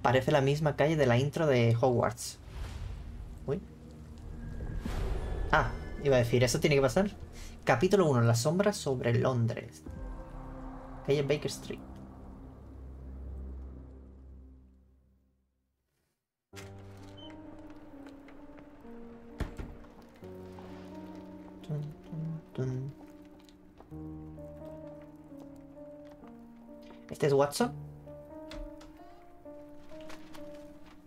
Parece la misma calle de la intro de Hogwarts. Uy. Ah, iba a decir, ¿eso tiene que pasar? Capítulo 1, las sombras sobre Londres. Calle Baker Street. Tun, tun, tun. ¿Este es Watson?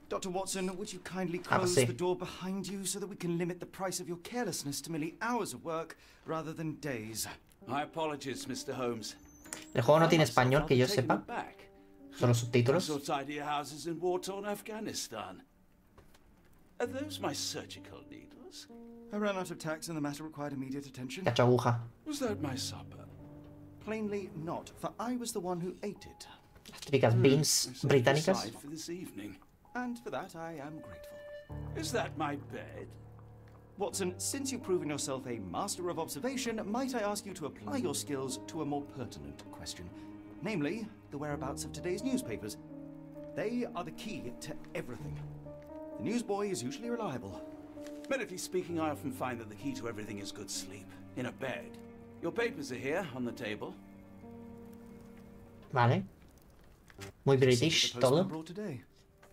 Dr. Watson, would you kindly close the door behind you so that we can limit the price of your carelessness to merely hours of work rather than days? My apologies, Mr. Holmes. El juego no tiene español que yo sepa. Solo subtítulos. Houses in war-torn Afghanistan. Are those my surgical needles? I ran out of tacks and the matter required immediate attention. Cacho aguja. Was that my supper? Plainly not, for I was the one who ate it. Las típicas beans británicas. For this evening. And for that I am grateful. Is that my bed? Watson, since you've proven yourself a master of observation, might I ask you to apply your skills to a more pertinent question? Namely, the whereabouts of today's newspapers. They are the key to everything. The newsboy is usually reliable. Medically speaking, I often find that the key to everything is good sleep. In a bed. Your papers are here, on the table. Vale. Muy British todo.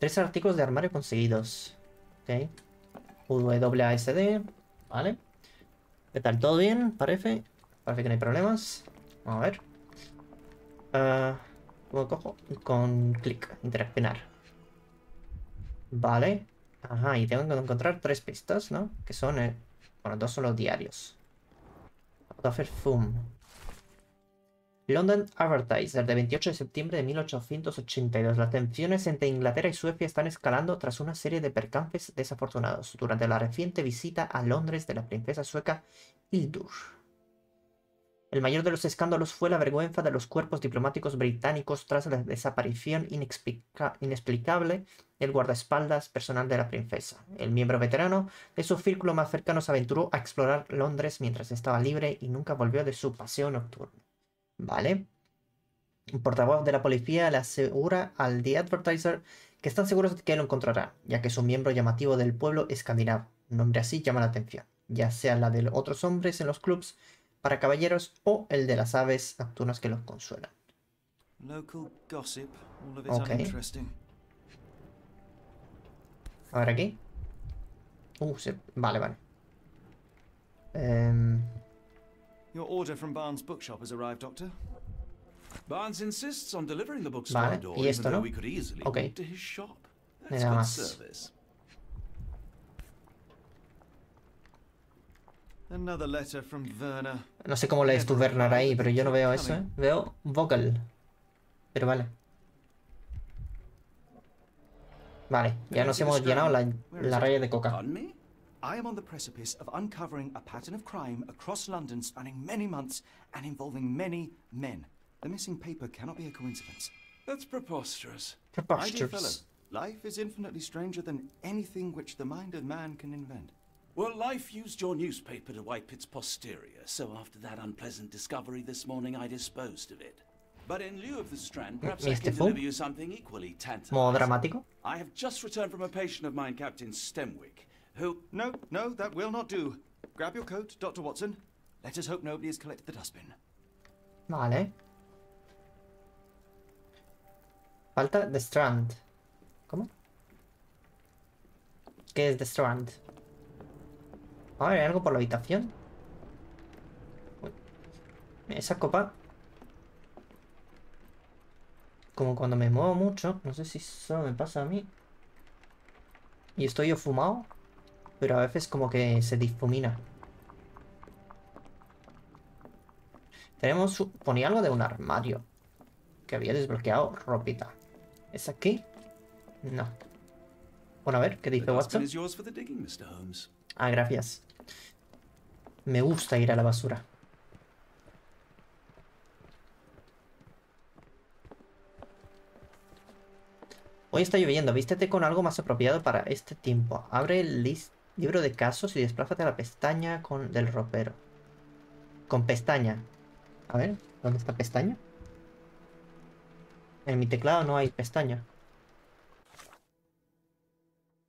3 artículos de armario conseguidos. Ok. WASD. Vale. ¿Qué tal? ¿Todo bien? Parece. Parece que no hay problemas. Vamos a ver. ¿Cómo cojo? Con clic. Interaccionar. Vale. Ajá, y tengo que encontrar 3 pistas, ¿no? Que son, bueno, 2 son los diarios. Fum. London Advertiser, de 28 de septiembre de 1882. Las tensiones entre Inglaterra y Suecia están escalando tras una serie de percances desafortunados durante la reciente visita a Londres de la princesa sueca Hildur. El mayor de los escándalos fue la vergüenza de los cuerpos diplomáticos británicos tras la desaparición inexplicable del guardaespaldas personal de la princesa. El miembro veterano de su círculo más cercano se aventuró a explorar Londres mientras estaba libre y nunca volvió de su paseo nocturno. Vale. Un portavoz de la policía le asegura al The Advertiser que están seguros de que lo encontrará, ya que es un miembro llamativo del pueblo escandinavo. Un nombre así llama la atención, ya sea la de otros hombres en los clubs para caballeros o el de las aves nocturnas que los consuelan. Ok. A ver aquí. Sí. Vale, vale. Your order from Barnes' bookshop has arrived, Doctor. Barnes insists on delivering the books to Vale, our door, y esto, even though ¿no? we could easily Ok. walk to his shop. That's Nada good más. service. Another letter from Werner. No sé cómo lees tu Werner ahí, pero yo no veo eso, ¿eh? Veo vocal. Pero vale. Vale, ya nos hemos llenado la raya de coca. Pardon me? I am on the precipice of uncovering a pattern of crime across London spanning many months and involving many men. The missing paper cannot be a coincidence. That's preposterous. My dear fellow, life is infinitely stranger than anything which the mind of man can invent. Well, life used your newspaper to wipe its posterior, so after that unpleasant discovery this morning, I disposed of it. But in lieu of the Strand, perhaps I can deliver you something equally tantalizing. ¿Modo dramático? I have just returned from a patient of mine, Captain Stemwick, who... No, that will not do. Grab your coat, Dr. Watson. Let us hope nobody has collected the dustbin. Vale. Falta The Strand. ¿Cómo? ¿Qué es The Strand? A ver, ¿hay algo por la habitación? Uy. Esa copa... Como cuando me muevo mucho, no sé si solo me pasa a mí. Y estoy yo fumado, pero a veces como que se difumina. Tenemos... Ponía algo de un armario que había desbloqueado ropita. ¿Es aquí? No. Bueno, a ver, ¿qué dice Watson? Ah, gracias. Me gusta ir a la basura. Hoy está lloviendo. Vístete con algo más apropiado para este tiempo. Abre el libro de casos y desplázate a la pestaña del ropero. Con pestaña. A ver, ¿dónde está pestaña? En mi teclado no hay pestaña.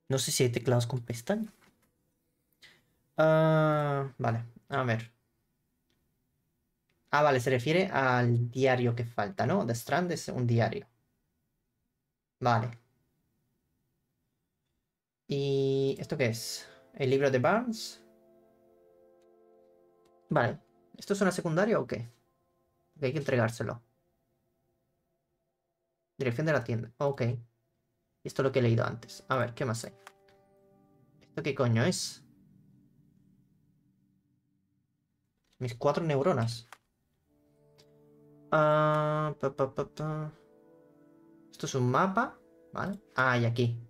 No sé si hay teclados con pestaña. Vale, a ver. Ah, vale, se refiere al diario que falta, ¿no? The Strand es un diario. Vale. ¿Y esto qué es? ¿El libro de Barnes? Vale. ¿Esto es una secundaria o qué? Que hay que entregárselo. Dirección de la tienda. Ok. Esto es lo que he leído antes. A ver, ¿qué más hay? ¿Esto qué coño es? Mis 4 neuronas. Esto es un mapa. ¿Vale? Ah, y aquí.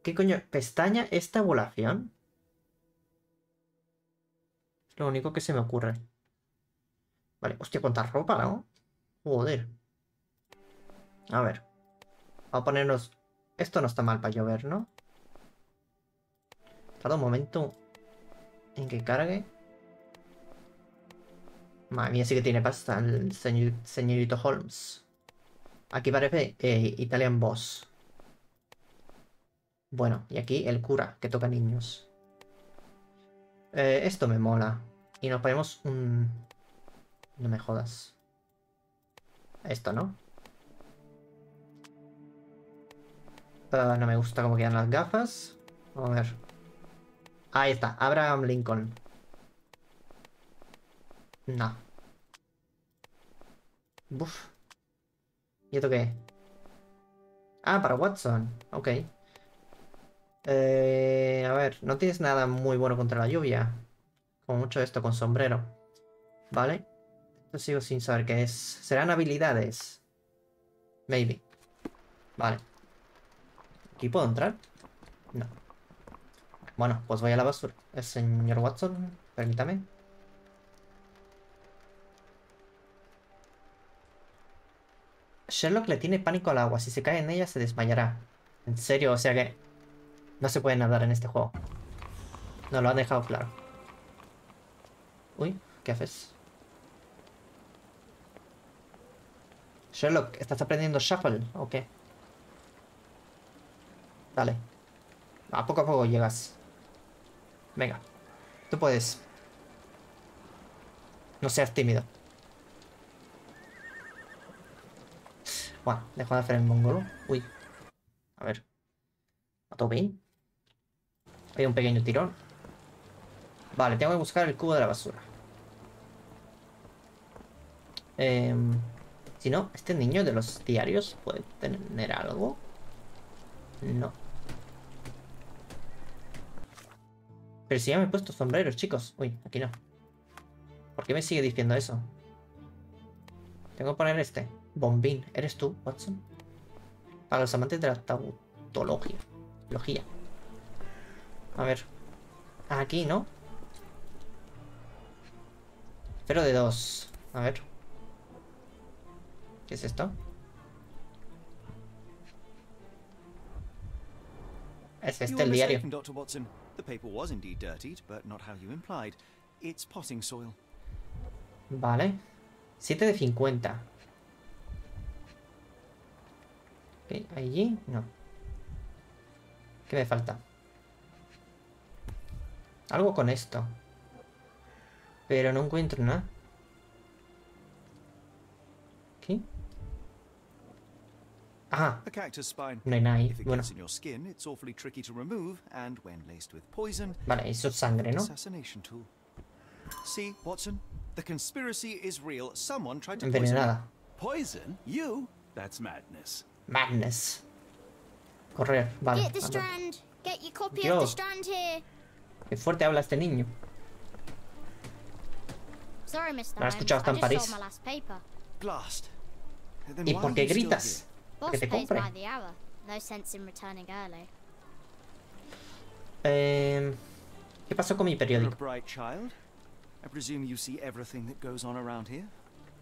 ¿Qué coño? ¿Pestaña esta tabulación? Es lo único que se me ocurre. Vale, hostia, cuánta ropa, ¿no? Joder. A ver. Vamos a ponernos... Esto no está mal para llover, ¿no? Tarda un momento en que cargue. Madre mía, sí que tiene pasta el señorito Holmes. Aquí parece Italian Boss. Bueno, y aquí el cura, que toca niños. Esto me mola. Y nos ponemos un... No me jodas. Esto, ¿no? No me gusta cómo quedan las gafas. A ver. Ahí está, Abraham Lincoln. No. Buf. ¿Y esto qué? Ah, para Watson. Ok. A ver, no tienes nada muy bueno contra la lluvia. Como mucho esto con sombrero. Vale. Esto sigo sin saber qué es. ¿Serán habilidades? Maybe. Vale. ¿Aquí puedo entrar? No. Bueno, pues voy a la basura. El señor Watson, permítame. Sherlock le tiene pánico al agua. Si se cae en ella, se desmayará. En serio, o sea que... No se puede nadar en este juego. No, lo han dejado claro. Uy, ¿qué haces? Sherlock, ¿estás aprendiendo shuffle o qué? Dale. A poco llegas. Venga. Tú puedes. No seas tímido. Bueno, dejo de hacer el mongolo. Uy. A ver. ¿A todo bien? Hay un pequeño tirón. Vale, tengo que buscar el cubo de la basura. Si no, ¿este niño de los diarios puede tener algo? No. Pero si ya me he puesto sombreros, chicos. Uy, aquí no. ¿Por qué me sigue diciendo eso? Tengo que poner este. Bombín. ¿Eres tú, Watson? Para los amantes de la tautología. Logía. A ver. Aquí, ¿no? 0 de 2. A ver. ¿Qué es esto? Es este el diario. Dr. Watson. The paper was indeed dirtied, but not how you implied. It's potting soil. Vale. 7 de 50. Ok, allí no. ¿Qué me falta? Algo con esto. Pero no encuentro nada. ¿Qué? Ah, A cactus spine. no hay nada ahí. If it Bueno. gets in your skin, it's awfully tricky to remove, and when laced with poison, Vale, eso es sangre, ¿no? assassination tool. See, Watson, the conspiracy is real. Someone tried to poison me. Envenenada. Poison? You? That's madness. Madness. Correr, vale. Get the Strand. Get your copy of the Dios. Strand here. Qué fuerte habla este niño. Sorry, Mr. ¿Lo has Holmes. escuchado hasta en I just París? sold my last paper. Blast. Then ¿Y why por are qué you still gritas? Boss Que te pays compre. by the hour. No sense in returning early. ¿Qué pasó con mi here? You're a periódico? bright child. I presume you see everything that goes on around here.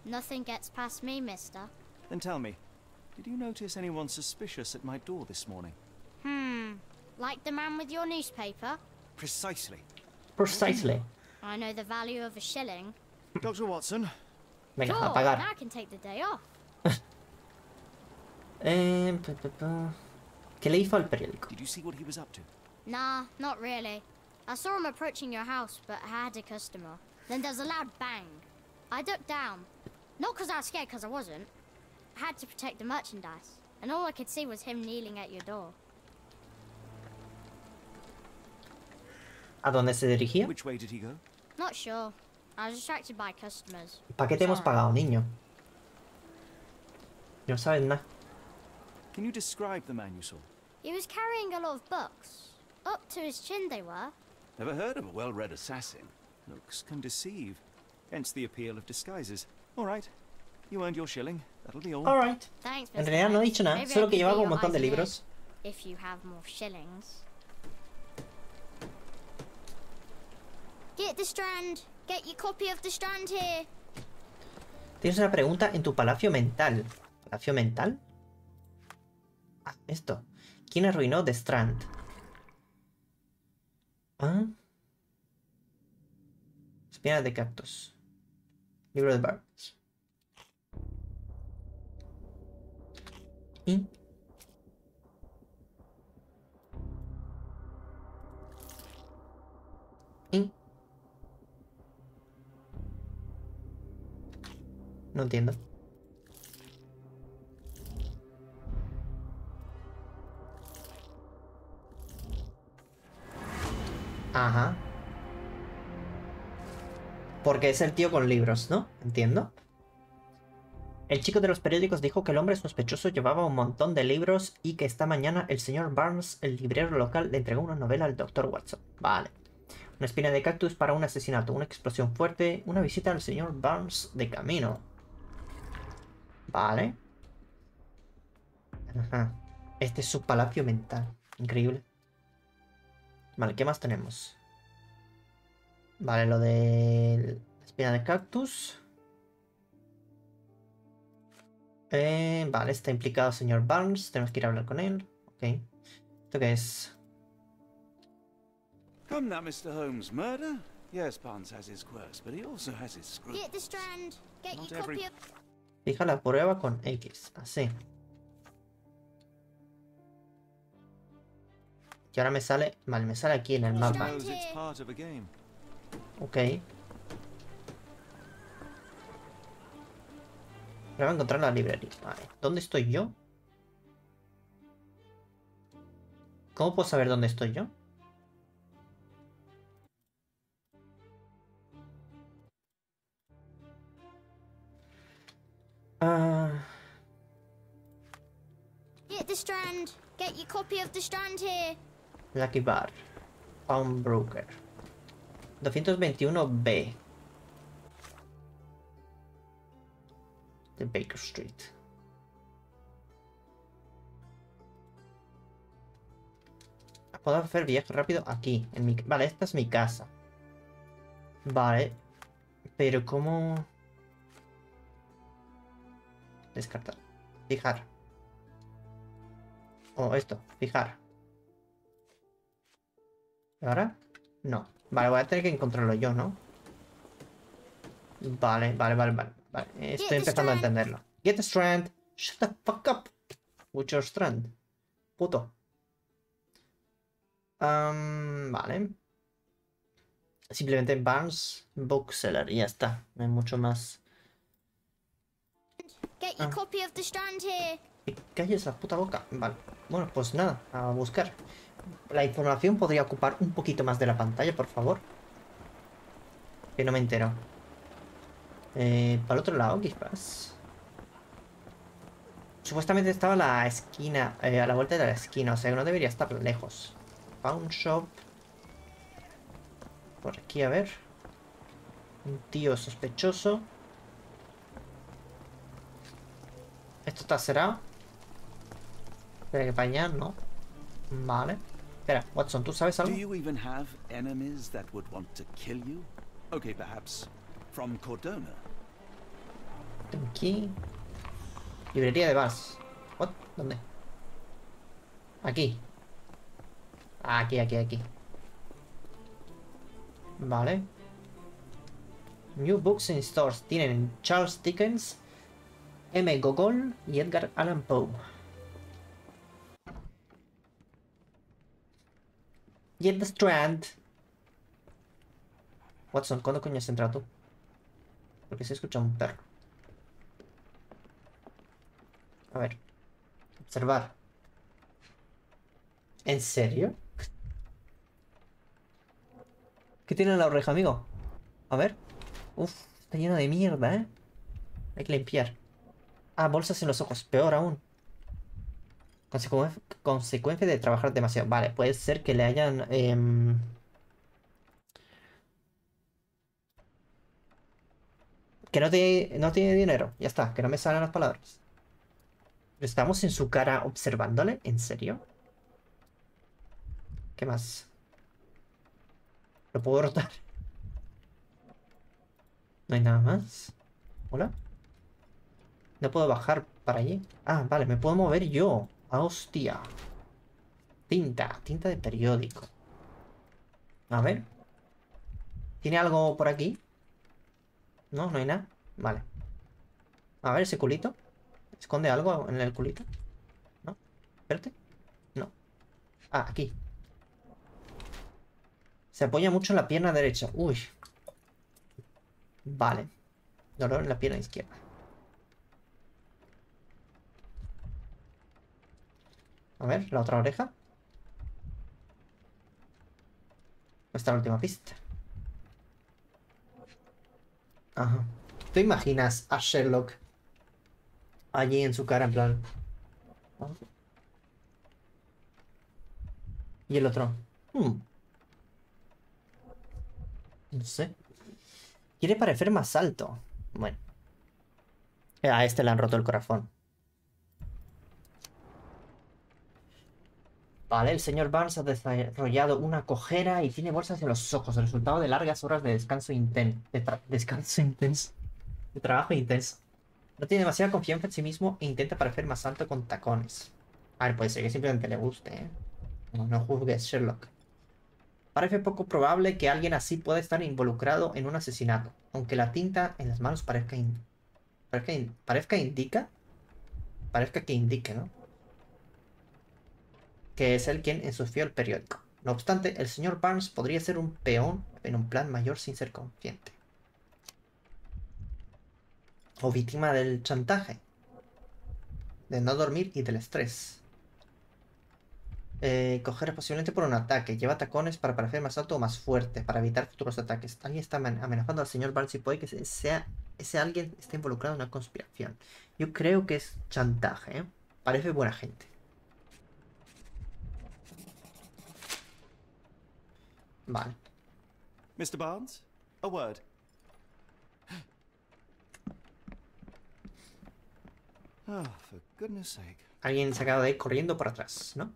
Nothing gets past me, mister. Then tell me, did you notice anyone suspicious at my door this morning? Like the man with your newspaper? Precisely. Precisely. I know the value of a shilling. Dr. Watson, Venga, Sure, a pagar. now I can take the day off. ¿Qué le hizo al periódico? Did you see what he was up to? Nah, not really. I saw him approaching your house, but I had a customer. Then there was a loud bang. I ducked down. Not because I was scared, because I wasn't. I had to protect the merchandise. And all I could see was him kneeling at your door. ¿A dónde se dirigía? Which way did he go? Not sure. I was distracted by customers. ¿Para qué te hemos pagado, niño? No sabes nada. Can you describe the man you saw? He was carrying a lot of books. Up to his chin they were. Never heard of a well-read assassin. Looks can deceive. Hence the appeal of disguises. All right. You earned your shilling. That'll be all. Alright. Thanks, En Mr. realidad no he dicho nada, Maybe solo I que could llevaba be un your montón de eyes and libros. ears, if you have more shillings. Get the Strand. Get your copy of the Strand here. Tienes una pregunta en tu palacio mental. ¿Palacio mental? Ah, esto. ¿Quién arruinó The Strand? ¿Ah? Espinas de cactus. Libro de Barnes. ¿Y? ¿Y? No entiendo. Ajá. Porque es el tío con libros, ¿no? Entiendo. El chico de los periódicos dijo que el hombre sospechoso llevaba un montón de libros y que esta mañana el señor Barnes, el librero local, le entregó una novela al Dr. Watson. Vale. Una espina de cactus para un asesinato, una explosión fuerte, una visita al señor Barnes de camino. Vale. Ajá. Este es su palacio mental. Increíble. Vale, ¿qué más tenemos? Vale, lo de la espina de cactus. Vale, está implicado el señor Barnes. Tenemos que ir a hablar con él. Ok. ¿Esto qué es? Come now, Mr. Holmes. Murder? Yes, Barnes has his quirks, but he also has his screws. Get the Strand. Get Not your copy every- of... Fija la prueba con X. Así. Y ahora me sale... Vale, me sale aquí en el mapa. Knows it's part of a game. Ok. Ahora voy a encontrar la librería. Vale. ¿Dónde estoy yo? ¿Cómo puedo saber dónde estoy yo? Get the Strand. Get your copy of the Strand here. Lucky Bar. Pawnbroker. 221B. De Baker Street. Puedo hacer viaje rápido aquí. En mi... Vale, esta es mi casa. Vale. Pero ¿cómo...? Descartar. Fijar. O esto. Fijar. ¿Y ahora? No. Vale, voy a tener que encontrarlo yo, ¿no? Vale. Estoy empezando a entenderlo. Get the strand. Shut the fuck up. With your strand. Puto. Vale. Simplemente Barnes Bookseller y ya está. No hay mucho más. Get your copy of the Strand here. Que calles la puta boca. Vale. Bueno, pues nada. A buscar. La información podría ocupar un poquito más de la pantalla, por favor. Que no me entero. Para el otro lado, quizás. Supuestamente estaba a la esquina. A la vuelta de la esquina. O sea que no debería estar lejos. Pawn shop. Por aquí, a ver. Un tío sospechoso. ¿Esto está cerrado? Espera que para allá, ¿no? Vale. Espera, Watson, ¿tú sabes algo? Do you even have enemies that would want to kill you? Okay, perhaps from Cordona. Aquí. Librería de Bass. What? ¿Dónde? Aquí. Aquí. Vale. New Books in Stores. Tienen Charles Dickens, M. Gogol y Edgar Allan Poe. Get the strand. Watson, ¿cuándo coño has entrado tú? Porque se escucha un perro. A ver. Observar. ¿En serio? ¿Qué tiene en la oreja, amigo? A ver. Uf, está lleno de mierda, ¿eh? Hay que limpiar. Ah, bolsas en los ojos. Peor aún. Consecuencia de trabajar demasiado. Vale, puede ser que le hayan... que no tiene dinero. Ya está, que no me salen las palabras. ¿Estamos en su cara observándole? ¿En serio? ¿Qué más? ¿Lo puedo rotar? ¿No hay nada más? ¿Hola? No puedo bajar para allí. Ah, vale, me puedo mover yo. Ah, hostia. Tinta de periódico. A ver. ¿Tiene algo por aquí? No, no hay nada. Vale. A ver, ese culito. ¿Esconde algo en el culito? ¿No? Espérate. No. Ah, aquí. Se apoya mucho en la pierna derecha. Uy. Vale. Dolor en la pierna izquierda. A ver, la otra oreja. Esta es la última pista. Ajá. ¿Te imaginas a Sherlock allí en su cara en plan? Y el otro. No sé. Quiere parecer más alto. Bueno. A este le han roto el corazón. Vale, el señor Barnes ha desarrollado una cojera y tiene bolsas en los ojos, resultado de largas horas de descanso intenso. De trabajo intenso. No tiene demasiada confianza en sí mismo e intenta parecer más alto con tacones. A ver, puede ser que simplemente le guste, ¿eh? No juzgues, Sherlock. Parece poco probable que alguien así pueda estar involucrado en un asesinato, aunque la tinta en las manos parezca que indique, ¿no? Que es él quien ensució el periódico. No obstante, el señor Barnes podría ser un peón en un plan mayor sin ser consciente. O víctima del chantaje, de no dormir y del estrés. Coger posiblemente por un ataque. Lleva tacones para parecer más alto o más fuerte, para evitar futuros ataques. Alguien está amenazando al señor Barnes y puede que ese alguien esté involucrado en una conspiración. Yo creo que es chantaje, ¿eh? Parece buena gente. Vale. Mr. Barnes, a word. Oh, for goodness sake. Alguien se acaba de ir corriendo por atrás, ¿no?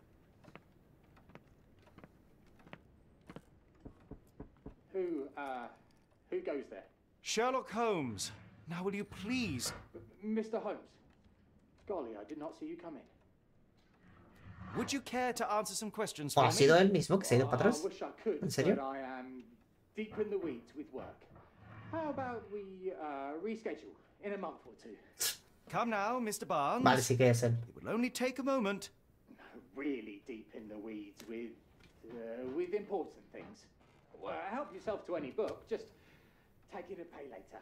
Who goes there? Sherlock Holmes. Now will you please... Mr. Holmes. Golly, I did not see you come in. Would you care to answer some questions for ¿O me? ha sido él mismo que se ha ido para I atrás? wish I could, ¿En serio? but I am deep in the weeds with work. How about we reschedule in a month or two? Come now, Mr. Barnes. Vale, sí que es él. It will only take a moment. Really deep in the weeds with important things. Well, help yourself to any book. Just take it and pay later.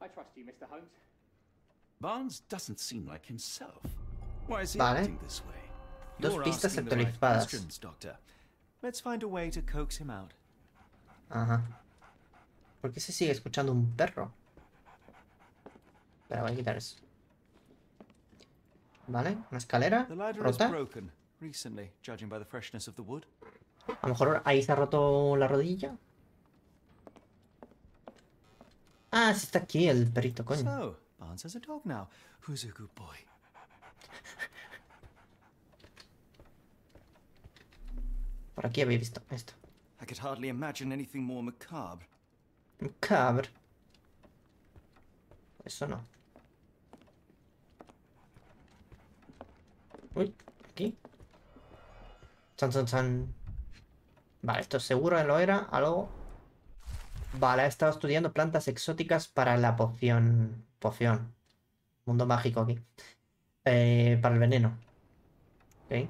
I trust you, Mr. Holmes. Barnes doesn't seem like himself. Why is he Vale. acting this way? Dos You're pistas asking the right actualizadas. questions, Doctor. Let's find a way to coax him out. Ajá. ¿Por qué se sigue escuchando un perro? Pero voy a quitar eso. Vale, una escalera The ladder is rota. broken recently, judging by the freshness of the wood. A lo mejor ahí se ha roto la rodilla. Ah, sí está aquí el perrito, coño. So, Barnes has a dog now. Who's a good boy? Por aquí había visto esto. I could hardly imagine anything more macabre. Un cabra. Eso no. Uy, aquí. Chan, chan, chan. Vale, esto seguro lo era. Algo. Vale, he estado estudiando plantas exóticas para la poción. Poción. Mundo mágico aquí. Para el veneno. Ok.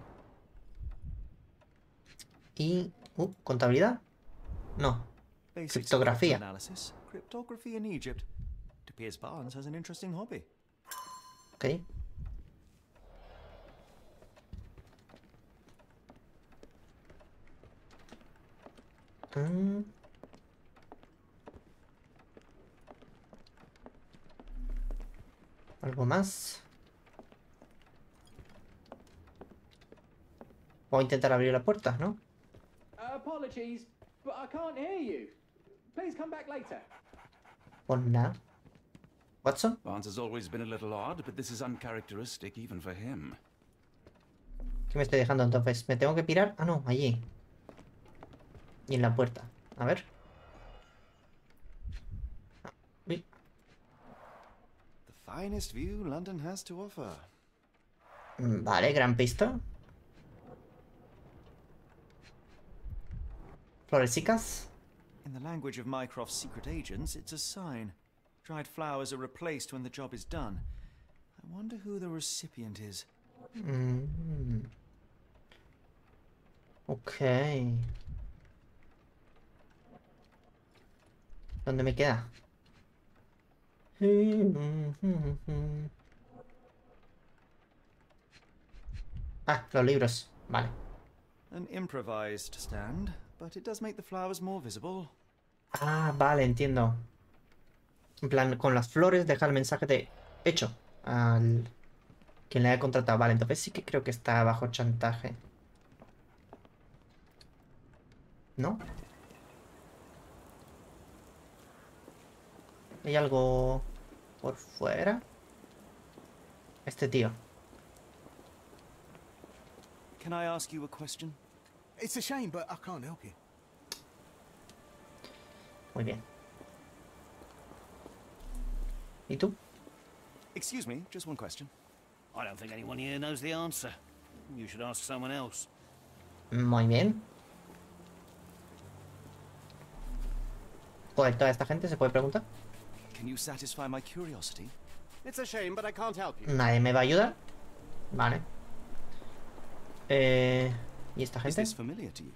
Y ¿Contabilidad? No. Criptografía. Cryptography in Egypt. It appears Barnes has an interesting hobby. Ok. ¿Algo más? Voy a intentar abrir la puerta, ¿no? Apologies, but I can't hear you. Please come back later. Pues nada. Watson. Barnes has always been a little odd, but this is uncharacteristic even for him. ¿Qué me estoy dejando entonces? ¿Me tengo que pirar? Ah, no, allí. Y en la puerta. A ver. Uy. The finest view London has to offer. Vale, gran pista. Floresicas. In the language of Mycroft's secret agents, it's a sign. Dried flowers are replaced when the job is done. I wonder who the recipient is. Ok. ¿Dónde me queda? Ah, los libros. Vale. An improvised stand, but it does make the flowers more visible. Ah, vale, entiendo. En plan, con las flores deja el mensaje de hecho al quien le haya contratado. Vale, entonces sí que creo que está bajo chantaje. ¿No? ¿Hay algo por fuera? Este tío. Can I ask you a question? It's a shame, but I can't help you. Muy bien. ¿Y tú? Excuse me, just one question. I don't think anyone here knows the answer. You should ask someone else. Muy bien. Joder, toda esta gente se puede preguntar. Can you satisfy my curiosity? It's a shame, but I can't help you. Nadie me va a ayudar. Vale. ¿Y esta Is gente? this familiar to you?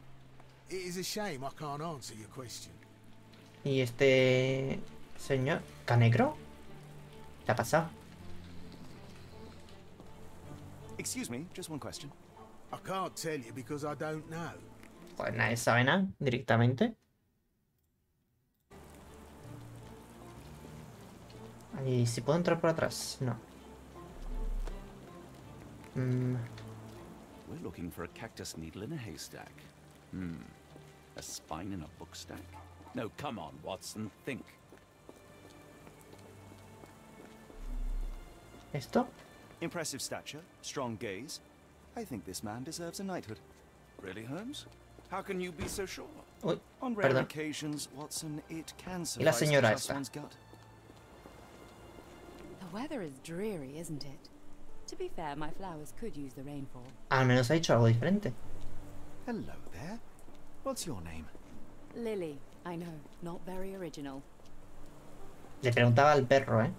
It is a shame I can't answer your question. ¿Y este señor? ¿Canegro? ¿Qué ha pasado? Excuse me, just one question. I can't tell you because I don't know. Pues nadie sabe nada directamente. ¿Y si puedo entrar por atrás? No. We're looking for a cactus needle in a haystack. A spine in a book stack. No, come on, Watson, think. ¿Esto? Impressive stature, strong gaze. I think this man deserves a knighthood. Really, Holmes? How can you be so sure? Uy, On rare perdón. occasions, Watson, it can ¿Y la suffice to señora trust esta? one's gut. The weather is dreary, isn't it? To be fair, my flowers could use the rainfall. Al menos ha dicho algo diferente. Hello there. What's your name? Lily, I know, not very original. Le preguntaba al perro, ¿eh?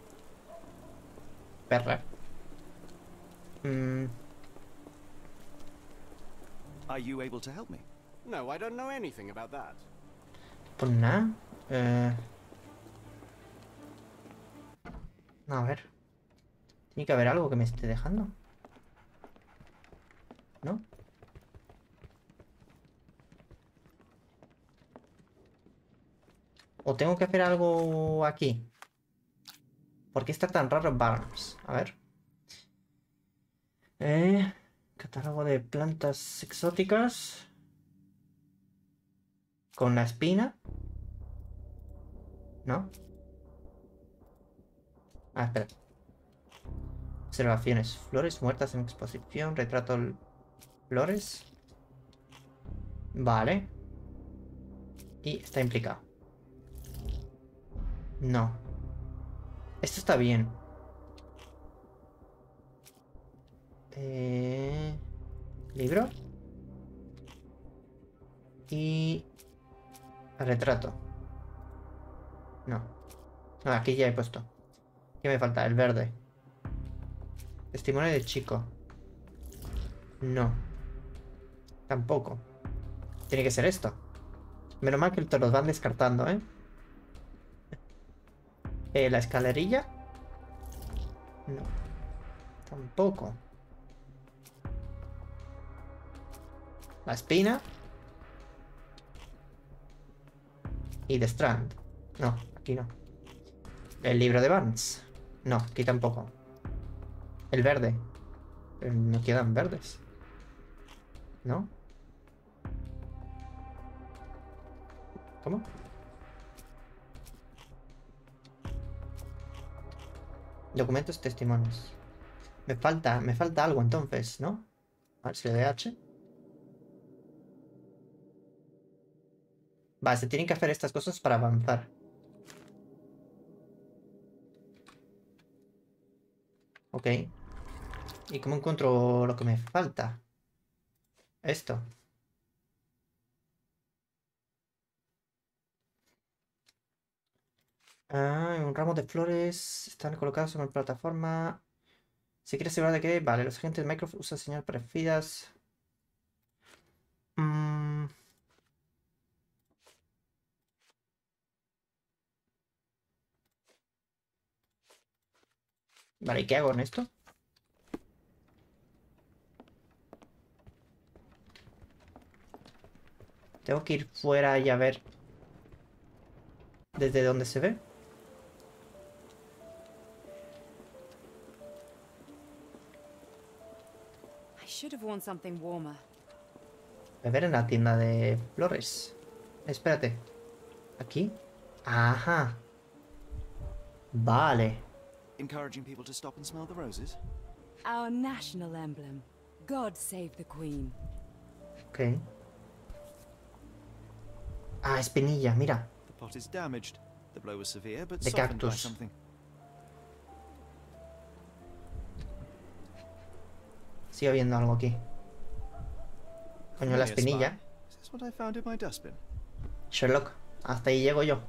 Perra. Are you able to help me? No, I don't know anything about that. Pues nada. A ver. Tiene que haber algo que me esté dejando. ¿No? ¿O tengo que hacer algo aquí? ¿Por qué está tan raro Barnes? A ver. Catálogo de plantas exóticas. Con la espina. ¿No? Ah, espera. Observaciones. Flores muertas en exposición. Retrato flores. Vale. Y está implicado. No. Esto está bien. Libro. Y... retrato. No. No, aquí ya he puesto. ¿Qué me falta? El verde. Testimonio de chico. No. Tampoco. Tiene que ser esto. Menos mal que te los van descartando, ¿eh? La escalerilla. No. Tampoco. La espina. Y The Strand. No, aquí no. El libro de Barnes. No, aquí tampoco. El verde. No quedan verdes. ¿No? ¿Cómo? Documentos, testimonios. Me falta algo entonces, ¿no? A ver si le doy H. Vale, se tienen que hacer estas cosas para avanzar. Ok. ¿Y cómo encuentro lo que me falta? Esto. Ah, un ramo de flores están colocados sobre la plataforma. Si quieres asegurar de que... Vale, los agentes de Microsoft usan señal prefidas. Vale, ¿y qué hago en esto? Tengo que ir fuera y a ver... ¿Desde dónde se ve? Beber en la tienda de flores. Espérate. ¿Aquí? Ajá. Vale. Encouraging people to stop and smell the roses? Our national emblem. God save the Queen. Ok. Ah, espinilla, mira. The pot is damaged. The blow was severe, but De softened by cactus. something. Sigue habiendo algo aquí. Coño, la Familiar espinilla. spy. Is this what I found in my dustbin? Sherlock, hasta ahí llego yo.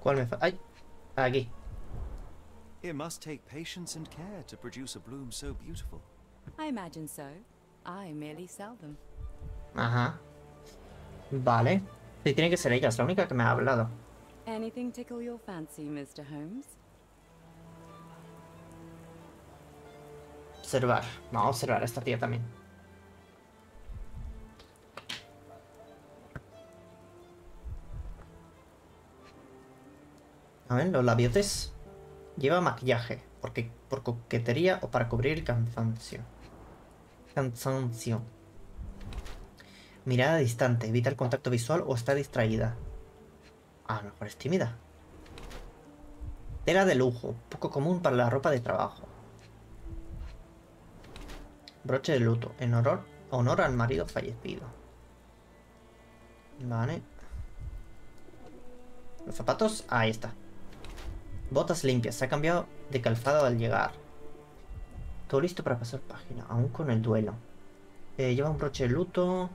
¿Cuál me falta? ¡Ay! Aquí. It must take patience and care to produce a bloom so beautiful. I imagine so. I merely sell them. Ajá. Vale. Sí, tiene que ser ella, es la única que me ha hablado. Anything tickle your fancy, Mr. Holmes? Observar. Vamos a observar a esta tía también. A ver, los labiotes. Lleva maquillaje. Porque, por coquetería o para cubrir el cansancio. Cansancio. Mirada distante. Evita el contacto visual o está distraída. A lo mejor es tímida. Tela de lujo. Poco común para la ropa de trabajo. Broche de luto. En honor al marido fallecido. Vale. Los zapatos. Ahí está. Botas limpias. Se ha cambiado de calzado al llegar. Todo listo para pasar página. Aún con el duelo. Lleva un broche de luto.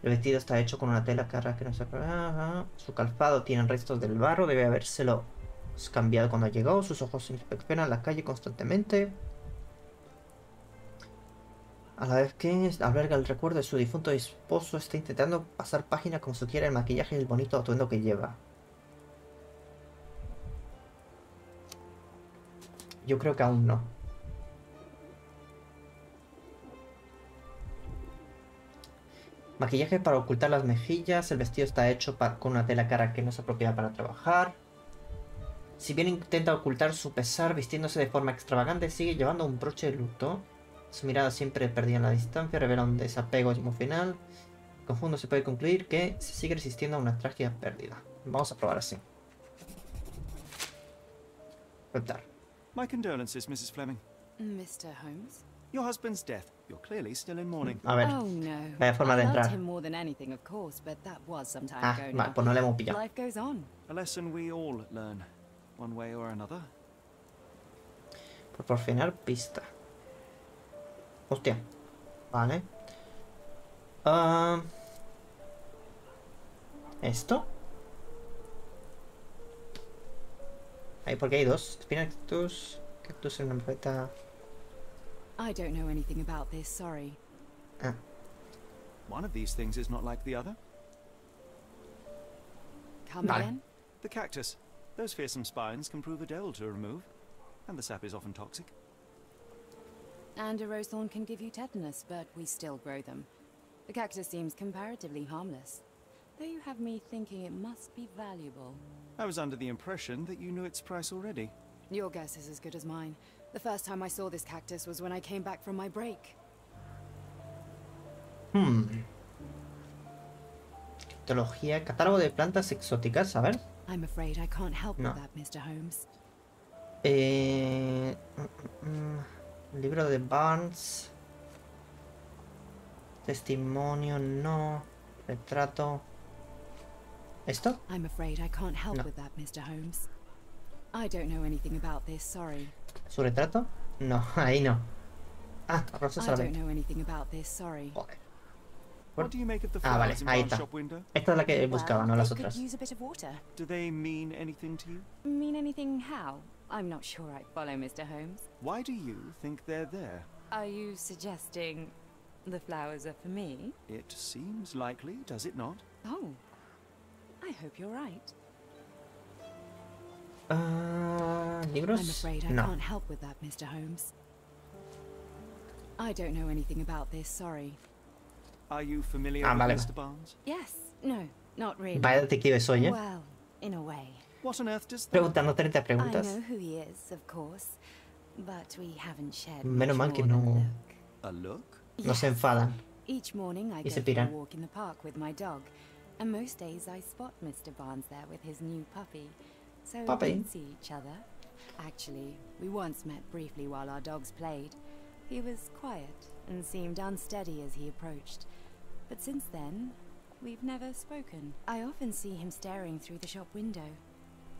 El vestido está hecho con una tela cara que no se... Su calzado tiene restos del barro. Debe habérselo cambiado cuando llegó. Sus ojos inspeccionan la calle constantemente. A la vez que alberga el recuerdo de su difunto esposo, está intentando pasar página como si quiera el maquillaje y el bonito atuendo que lleva. Yo creo que aún no. Maquillaje para ocultar las mejillas. El vestido está hecho con una tela cara que no es apropiada para trabajar. Si bien intenta ocultar su pesar vistiéndose de forma extravagante, sigue llevando un broche de luto. Su mirada siempre perdida en la distancia revela un desapego emocional. En conjunto se puede concluir que se sigue resistiendo a una trágica pérdida. Vamos a probar así. Aceptar. My condolences, Mrs. Fleming. Mr. Holmes? Your husband's death. You're clearly still in mourning. A ver, Oh no. vaya forma de I loved entrar. him more than anything, of course, but that was some time Ah, ago vale, now. pues no le hemos pillado. Life goes on. A lesson we all learn, one way or another. Proporcionar pista. Hostia. Vale. ¿Esto? Ahí porque hay dos. Cactus. Cactus en una maceta. I don't know anything about this, sorry. Ah. One of these things is not like the other. Come again? The cactus. Those fearsome spines can prove a devil to remove, and the sap is often toxic. And a rose thorn can give you tetanus, but we still grow them. The cactus seems comparatively harmless, though you have me thinking it must be valuable. I was under the impression that you knew its price already. Your guess is as good as mine. The first time I saw this cactus was when I came back from my break. Teología, catálogo de plantas exóticas, a ver. I'm afraid I can't help with that, Mr. Holmes. Libro de Barnes. Testimonio, no. Retrato. ¿Esto? I'm afraid I can't help with that, Mr. Holmes. I don't know anything about this, sorry. ¿Su retrato? No, ahí no. Ah, rosas I don't know anything about this, sorry. Joder. What do you make of the Ah, vale, flowers in ahí Barnes' está. shop window? Esta es la que buscaba, no las Well, otras. could use a bit of water. Do they mean anything to you? Mean anything how? I'm not sure I follow, Mr. Holmes. Why do you think they're there? Are you suggesting the flowers are for me? It seems likely, does it not? Oh, I hope you're right. ¿Libros? I'm afraid I No. can't help with that, Mr. Holmes. I don't know anything about this, sorry. Are you familiar Ah, with vale. Mr. Barnes? Yes, no, not really. Vaya detective soy, ¿eh? Well, in a way. What on earth does that? Preguntando 30 I preguntas. know who he is, of course, but we haven't shared Menos mal much que more than a no- look. A look? No se enfadan. Each morning I Y se go for a piran. walk in the park with my dog, and most days I spot Mr. Barnes there with his new puppy. So Puppy? we can see each other. Actually, we once met briefly while our dogs played. He was quiet and seemed unsteady as he approached. But since then, we've never spoken. I often see him staring through the shop window.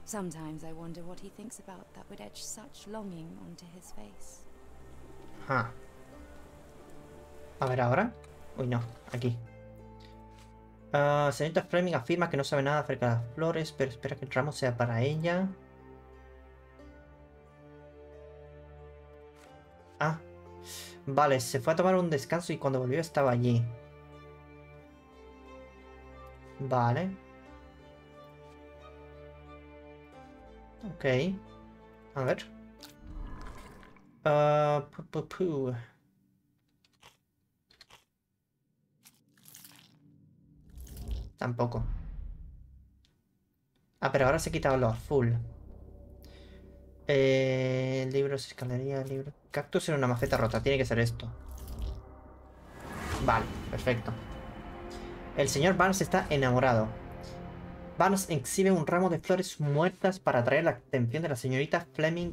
Sometimes I wonder what he thinks about that would etch such longing onto his face. Ah. A ver ahora. Uy, no, aquí. Señorita Fleming afirma que no sabe nada acerca de las flores, pero espera que el ramo sea para ella. Ah. Vale, se fue a tomar un descanso y cuando volvió estaba allí. Vale. Ok. A ver. Tampoco. Ah, pero ahora se ha quitado lo azul. Libros, escalería, libro. Cactus en una maceta rota. Tiene que ser esto. Vale, perfecto. El señor Barnes está enamorado. Barnes exhibe un ramo de flores muertas para atraer la atención de la señorita Fleming,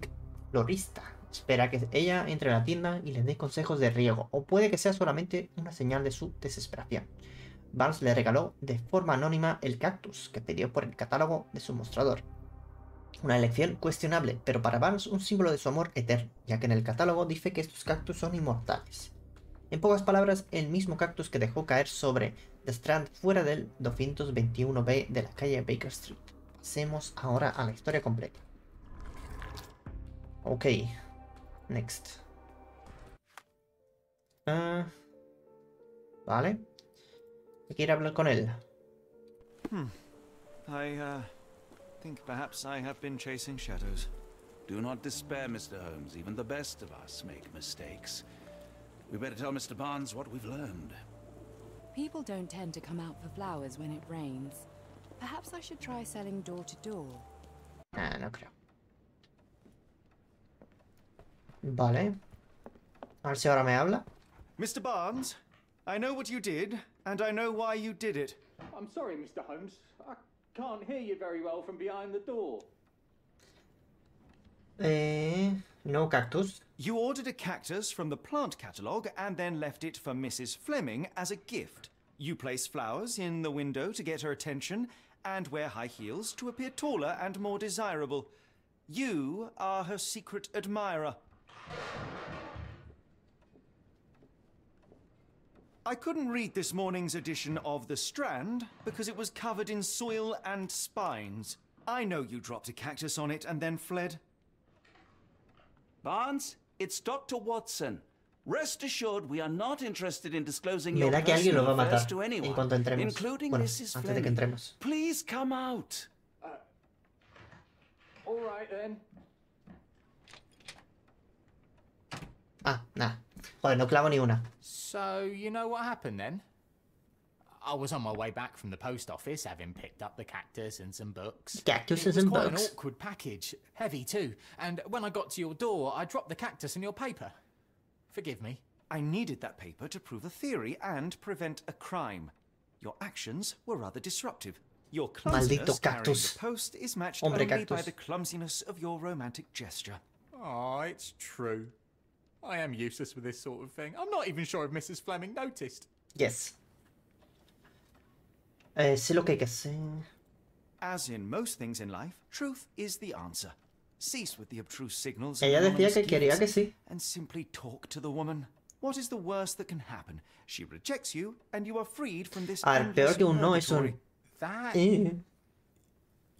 florista. Espera que ella entre a la tienda y le dé consejos de riego. O puede que sea solamente una señal de su desesperación. Barnes le regaló de forma anónima el cactus que pidió por el catálogo de su mostrador. Una elección cuestionable, pero para Barnes un símbolo de su amor eterno, ya que en el catálogo dice que estos cactus son inmortales. En pocas palabras, el mismo cactus que dejó caer sobre The Strand fuera del 221B de la calle Baker Street. Pasemos ahora a la historia completa. Ok. Next. Vale. Quiero hablar con él. I think perhaps I have been chasing shadows. Do not despair, Mr. Holmes. Even the best of us make mistakes. We better tell Mr. Barnes what we've learned. People don't tend to come out for flowers when it rains. Perhaps I should try selling door to door. Ah, no creo. Vale. A ver si ahora me habla. Mr. Barnes, I know what you did, and I know why you did it. I'm sorry, Mr. Holmes. I can't hear you very well from behind the door. No cactus. You ordered a cactus from the plant catalogue and then left it for Mrs. Fleming as a gift. You place flowers in the window to get her attention and wear high heels to appear taller and more desirable. You are her secret admirer. I couldn't read this morning's edition of The Strand because it was covered in soil and spines. I know you dropped a cactus on it and then fled. Barnes, it's Dr. Watson. Rest assured, we are not interested in disclosing Me your da que alguien lo va a personal affairs matar to en anyone, cuanto entremos. including Bueno, Mrs. antes de que Fleming. entremos. Please come out. All right then. Ah, nah. Joder, no clavo ni una. So, you know what happened then? I was on my way back from the post office, having picked up the cactus and some books. Cactus It and was quite books. an awkward package, heavy too. And when I got to your door, I dropped the cactus in your paper. Forgive me. I needed that paper to prove a theory and prevent a crime. Your actions were rather disruptive. Your clumsiness carrying cactus. the post is matched Hombre only cactus. by the clumsiness of your romantic gesture. Oh, it's true. I am useless with this sort of thing. I'm not even sure if Mrs. Fleming noticed. Yes. Sé lo que hay que hacer. As in most things in life, truth is the answer. Cease with the obtruse signals Ella and decía que anonymous quería que gifts sí. and simply talk to the woman. What is the worst that can happen? She rejects you, and you are freed from this A ver, peor endless que un no es purgatory. un... That...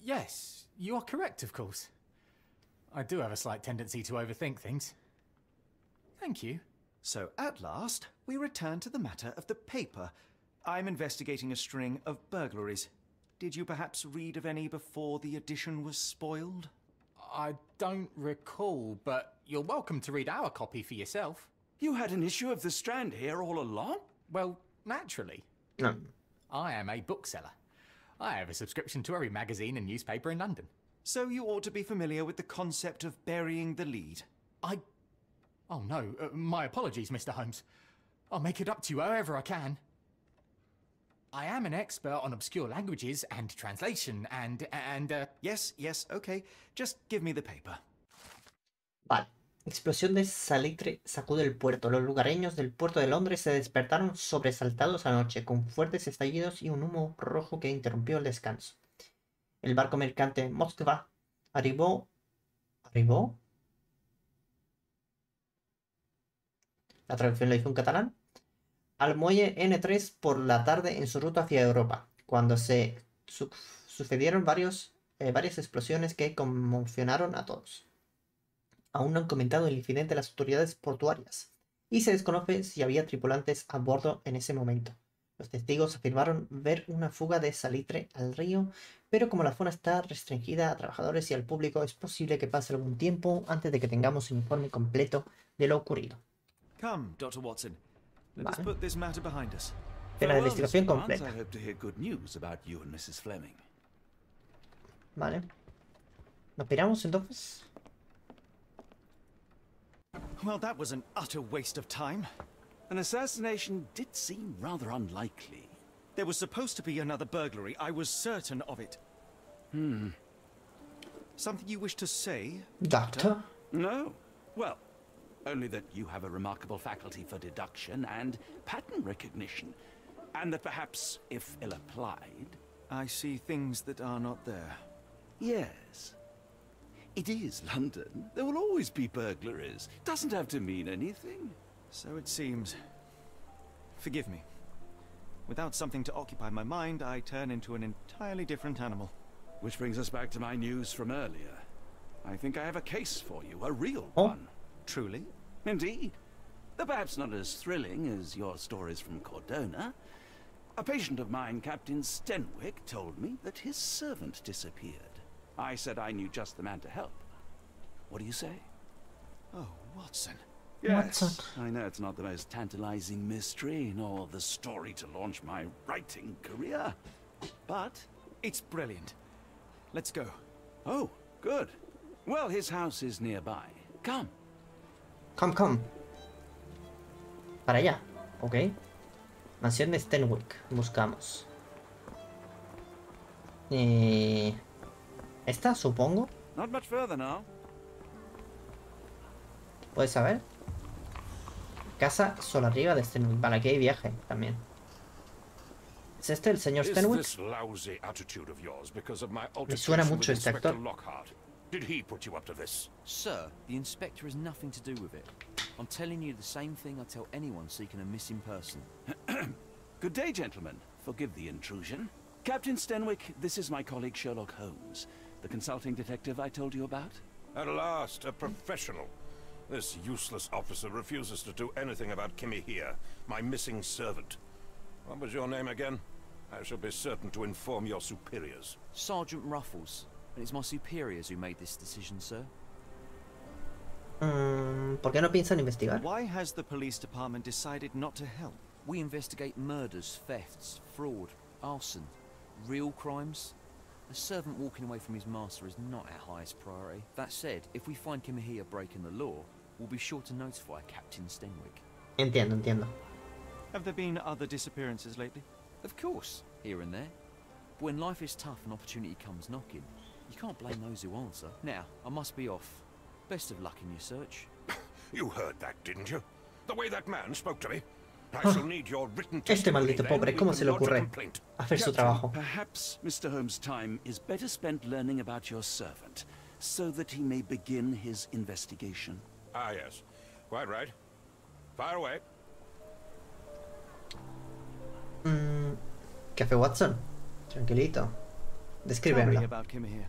Yes, you are correct, of course. I do have a slight tendency to overthink things. Thank you. So, at last, we return to the matter of the paper. I'm investigating a string of burglaries. Did you perhaps read of any before the edition was spoiled? I don't recall, but you're welcome to read our copy for yourself. You had an issue of The Strand here all along? Well, naturally. No. I am a bookseller. I have a subscription to every magazine and newspaper in London. So you ought to be familiar with the concept of burying the lead. Oh no, my apologies, Mr. Holmes. I'll make it up to you however I can. I am an expert on obscure languages and translation and Yes, okay. Just give me the paper. Vale. Explosión de salitre sacude el puerto. Los lugareños del puerto de Londres se despertaron sobresaltados anoche, con fuertes estallidos y un humo rojo que interrumpió el descanso. El barco mercante Moskva arribó... ¿Arribó? La traducción lo hizo en catalán. Al muelle N3 por la tarde en su ruta hacia Europa, cuando se sucedieron varias explosiones que conmocionaron a todos. Aún no han comentado el incidente las autoridades portuarias, y se desconoce si había tripulantes a bordo en ese momento. Los testigos afirmaron ver una fuga de salitre al río, pero como la zona está restringida a trabajadores y al público, es posible que pase algún tiempo antes de que tengamos un informe completo de lo ocurrido. Come, Dr. Watson. Let us put this matter behind us. Pero la investigación completa. I hope to hear good news about you and Mrs. Fleming. Vale. ¿Nos piramos entonces? Well, that was an utter waste of time. An assassination did seem rather unlikely. There was supposed to be another burglary. I was certain of it. Something you wish to say, Doctor? No. Well, only that you have a remarkable faculty for deduction and pattern recognition. And that perhaps, if ill-applied... I see things that are not there. Yes. It is London. There will always be burglaries. Doesn't have to mean anything. So it seems. Forgive me. Without something to occupy my mind, I turn into an entirely different animal. Which brings us back to my news from earlier. I think I have a case for you, a real Oh. one. Truly? Indeed. Though perhaps not as thrilling as your stories from Cordona. A patient of mine, Captain Stenwick, told me that his servant disappeared. I said I knew just the man to help. What do you say? Oh, Watson. Yes, Watson. I know it's not the most tantalizing mystery, nor the story to launch my writing career. But It's brilliant. Let's go. oh, good. Well, his house is nearby. Come. Come. Para allá. Ok. Mansión de Stenwick. Buscamos. Esta, supongo. Not much further now. ¿Puedes saber? Casa Solarriba de Stenwick. Vale, aquí hay viaje también. ¿Es este el señor Stenwick? Me suena mucho este actor. Did he put you up to this? Sir, the inspector has nothing to do with it. I'm telling you the same thing I tell anyone seeking a missing person. Good day, gentlemen. Forgive the intrusion. Captain Stenwick, this is my colleague Sherlock Holmes. The consulting detective I told you about? At last, a professional. This useless officer refuses to do anything about Kimmy here, my missing servant. What was your name again? I shall be certain to inform your superiors. Sergeant Ruffles. And it's my superiors who made this decision, sir. ¿Por qué no piensan investigar? Why has the police department decided not to help? We investigate murders, thefts, fraud, arson, real crimes. A servant walking away from his master is not our highest priority. That said, if we find Kimahia breaking the law, we'll be sure to notify Captain Stenwick. Entiendo. Have there been other disappearances lately? Of course, here and there. But when life is tough and opportunity comes knocking, you can't blame those who answer. Now, I must be off. Best of luck in your search. You heard that, didn't you? The way that man spoke to me. I shall need your written Este maldito pobre, ¿cómo se le ocurre hacer su trabajo? Perhaps Mr. Holmes' time is better spent learning about your servant, so that he may begin his investigation. Ah, yes. Quite right. Fire away. ¿Qué hace Watson? Tranquilito. Descríbemelo. About Kimahia.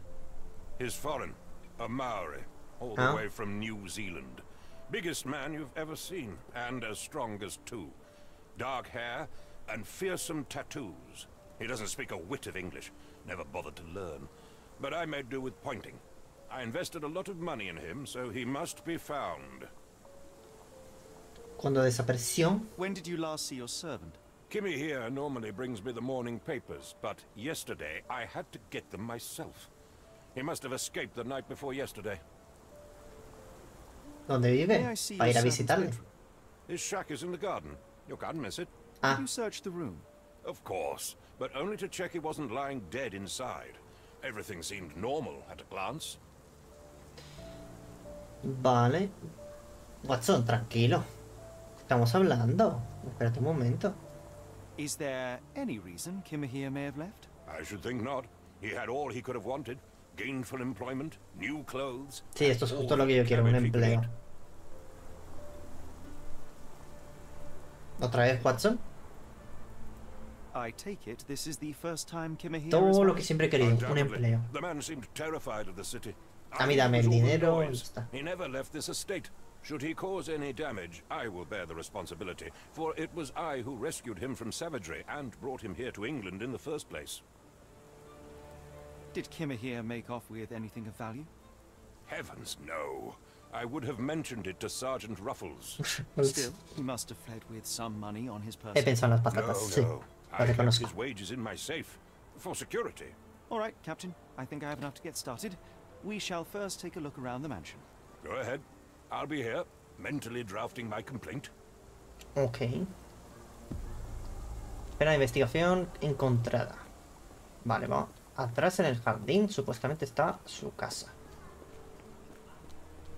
He's foreign. A Maori. All the way from New Zealand. Biggest man you've ever seen, and as strong as two. Dark hair and fearsome tattoos. He doesn't speak a whit of English. Never bothered to learn. But I made do with pointing. I invested a lot of money in him, so he must be found. Cuando desapareció. When did you last see your servant? Kimmy here normally brings me the morning papers, but yesterday I had to get them myself. He must have escaped the night before yesterday. ¿Dónde vive? Para ir a visitarle. His shack is in the garden. You can't miss it. Did you search the room? Of course, but only to check he wasn't lying dead inside. Everything seemed normal at a glance. Vale. Watson, tranquilo. Estamos hablando. Espérate un momento. Is there any reason Kimahia may have left? I should think not. He had all he could have wanted. Gainful employment, new clothes. Sí, esto es justo lo que yo quiero, un empleo. ¿Otra vez, Watson? I take it this is the first time Kimahia Todo lo que siempre he querido, un empleo. The man seemed terrified of the city. A mí dame el dinero. He never left this estate. Should he cause any damage, I will bear the responsibility, for it was I who rescued him from savagery and brought him here to England in the first place. Did Kimahia make off with anything of value? Heavens, no. I would have mentioned it to Sergeant Ruffles. Still, he must have fled with some money on his person. He pensado en las patatas, sí. No. I kept his wages in my safe, for security. All right, Captain. I think I have enough to get started. We shall first take a look around the mansion. Go ahead. I'll be here, mentally drafting my complaint. Ok. Espera de investigación encontrada. Vale, vamos. Atrás en el jardín supuestamente está su casa.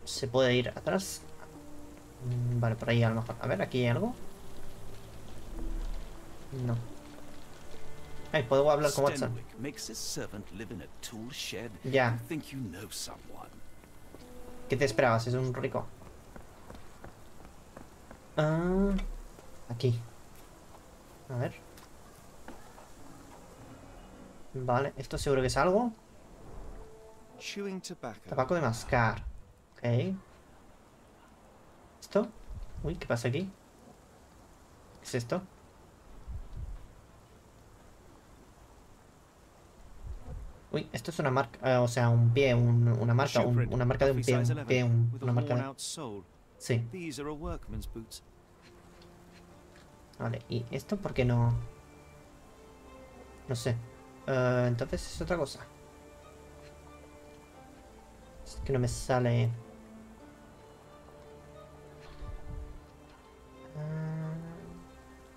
Se puede ir atrás. Vale, por ahí a lo mejor. A ver, aquí hay algo. No. Ay, ¿puedo hablar con Watson? Ya. ¿Qué te esperabas? Es un rico. Aquí. A ver. Vale, esto seguro que es algo. Tabaco de mascar. Ok. ¿Esto? Uy, ¿qué pasa aquí? ¿Qué es esto? Uy, esto es una marca, o sea, un pie, una marca, una marca de un pie, una marca de... Sí. Vale, ¿y esto por qué no? No sé. Entonces es otra cosa. Es que no me sale...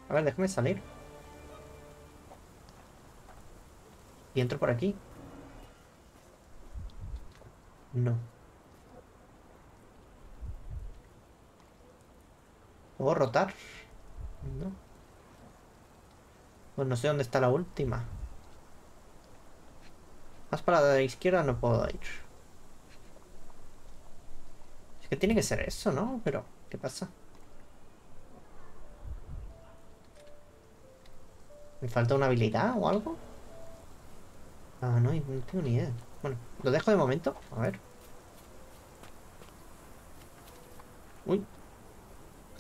A ver, déjame salir. ¿Y entro por aquí? No. ¿Puedo rotar? No. Pues no sé dónde está la última. Más para la izquierda no puedo ir. Es que tiene que ser eso, ¿no? Pero, ¿qué pasa? ¿Me falta una habilidad o algo? Ah, no tengo ni idea. Bueno, lo dejo de momento. A ver. Uy.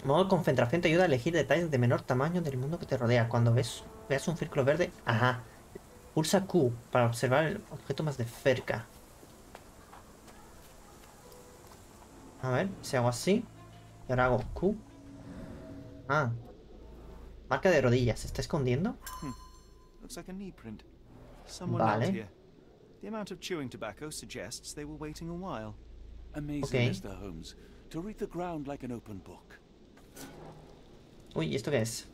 Modo de concentración te ayuda a elegir detalles de menor tamaño del mundo que te rodea. Cuando veas un círculo verde... Ajá. Pulsa Q para observar el objeto más de cerca. A ver, si hago así. Y ahora hago Q. Ah. Marca de rodillas. ¿Se está escondiendo? Looks like a knee print. Someone knelt Vale. here. The amount of chewing tobacco suggests they were waiting a while. Amazing, Okay. Mr. Holmes. To read the ground like an open book. Uy, ¿y esto qué es?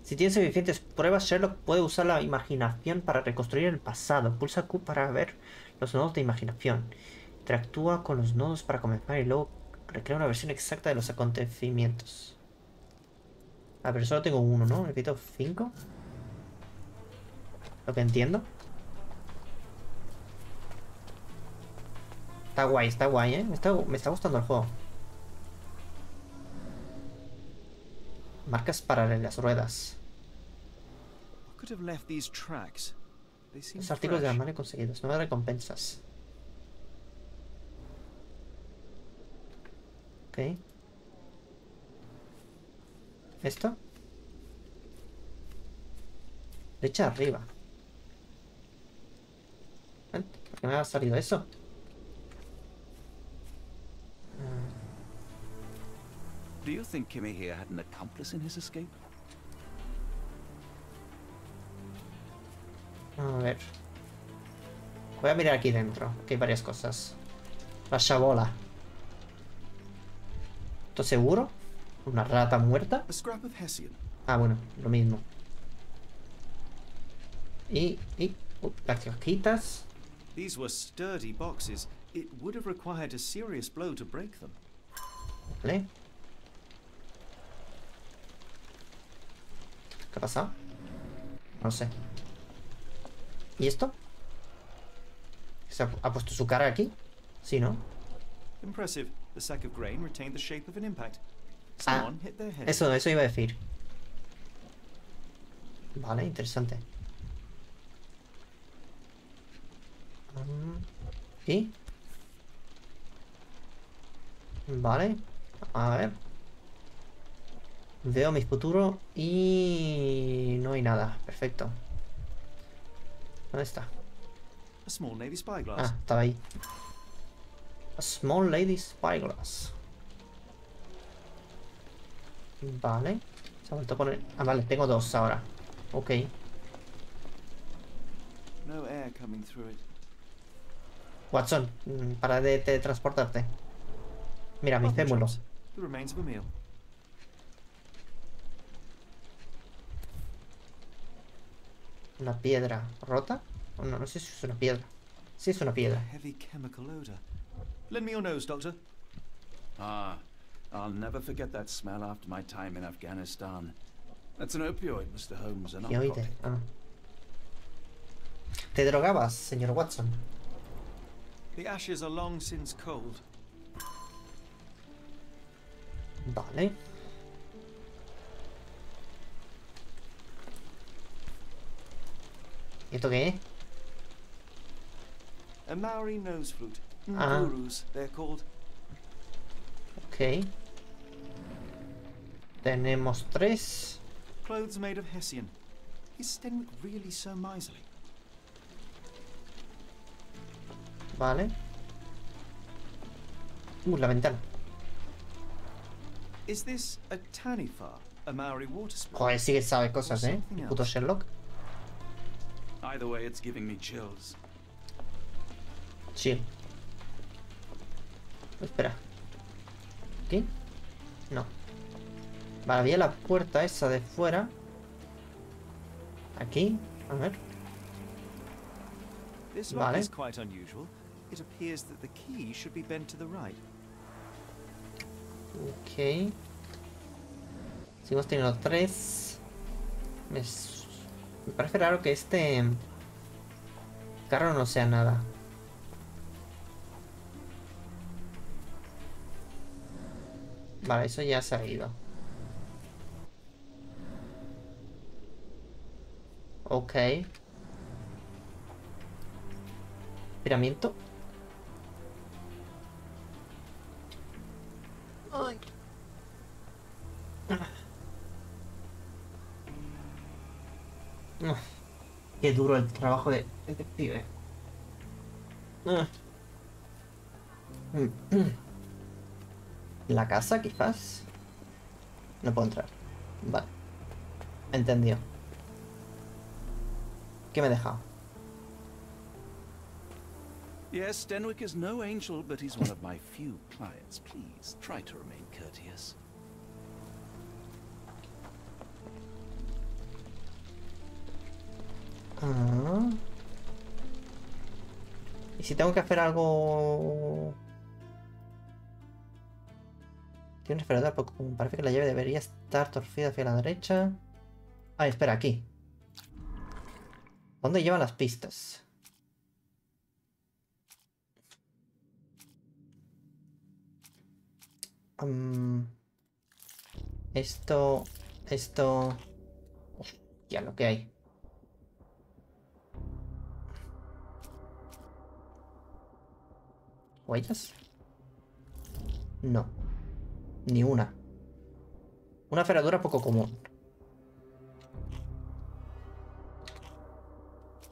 Si tienes suficientes pruebas, Sherlock puede usar la imaginación para reconstruir el pasado. Pulsa Q para ver los nodos de imaginación. Interactúa con los nodos para comenzar y luego recrea una versión exacta de los acontecimientos. Ah, pero solo tengo uno, ¿no? Repito, 5. Lo que entiendo. Está guay, ¿eh? Me está gustando el juego. Marcas paralelas, ruedas. Could have left these tracks. They seem Los artículos de fresh. armario conseguidos. Nuevas recompensas. Ok. ¿Esto? Derecha arriba. ¿Por qué me ha salido eso? Do you think Kimmy here had an accomplice in his escape? A ver. Voy a mirar aquí dentro, que hay varias cosas. La chabola. ¿Esto seguro? ¿Una rata muerta? A scrap of Hessian. Ah, bueno, lo mismo. Las cajitas. These were sturdy boxes. It would have required a serious blow to break them. Vale. ¿Qué ha pasado? No sé. ¿Y esto? ¿Se ha puesto su cara aquí? Sí, ¿no? Impressive. The sack of grain retained the shape of an impact. Ah, Someone hit their head. eso iba a decir. Vale, interesante. ¿Y? Vale. A ver. Veo mi futuro y... no hay nada. Perfecto. ¿Dónde está? A small navy spyglass. Ah, estaba ahí. A small lady spyglass. Vale. Se ha vuelto a poner... Ah, vale, tengo dos ahora. Ok. No air coming through it. Watson, para de transportarte. Mira, mi Mutton fémulo. chops. The remains of a meal. Una piedra rota. Oh, no, no sé si es una piedra. Sí, es una piedra. Heavy chemical odor. Lend me your nose, Doctor. Ah, I'll never forget that smell after my time in Afghanistan. That's an opioid, Mr. Holmes, an Y oíte. narcotic. Ah. ¿Te drogabas, señor Watson? The ashes are long since cold. Vale. ¿Y esto qué es? A Maori nose flute. Ah. Ngurus, they're called. Ok. Tenemos 3. Clothes made of Hessian. Is Stenwick really so miserly? Vale. La ventana. Is this a Tanifa, a Maori water spout? Joder, sí que sabe cosas, ¿eh? Something El puto else. Sherlock. Either way, it's giving me chills. Sí. Espera. ¿Aquí? No. Vale, había la puerta esa de fuera. Aquí. A ver. This lock Vale. is quite unusual. It appears that the key should be bent to the right. Ok. Seguimos teniendo 3. Me parece raro que este carro no sea nada. Vale, eso ya se ha ido. Ok. Respiramiento. Ay. Qué duro el trabajo de detective. ¿La casa, quizás? No puedo entrar. Vale. Entendido. ¿Qué me he dejado? Yes, Stenwick is no angel, but he's one of my few clients. Please, try to remain courteous. ¿Y si tengo que hacer algo? Tiene un referador, porque parece que la llave debería estar torcida hacia la derecha. Ah, espera, aquí. ¿Dónde llevan las pistas? Esto... Uf, ya lo que hay. ¿Huellas? No. Ni una. Una ferradura poco común.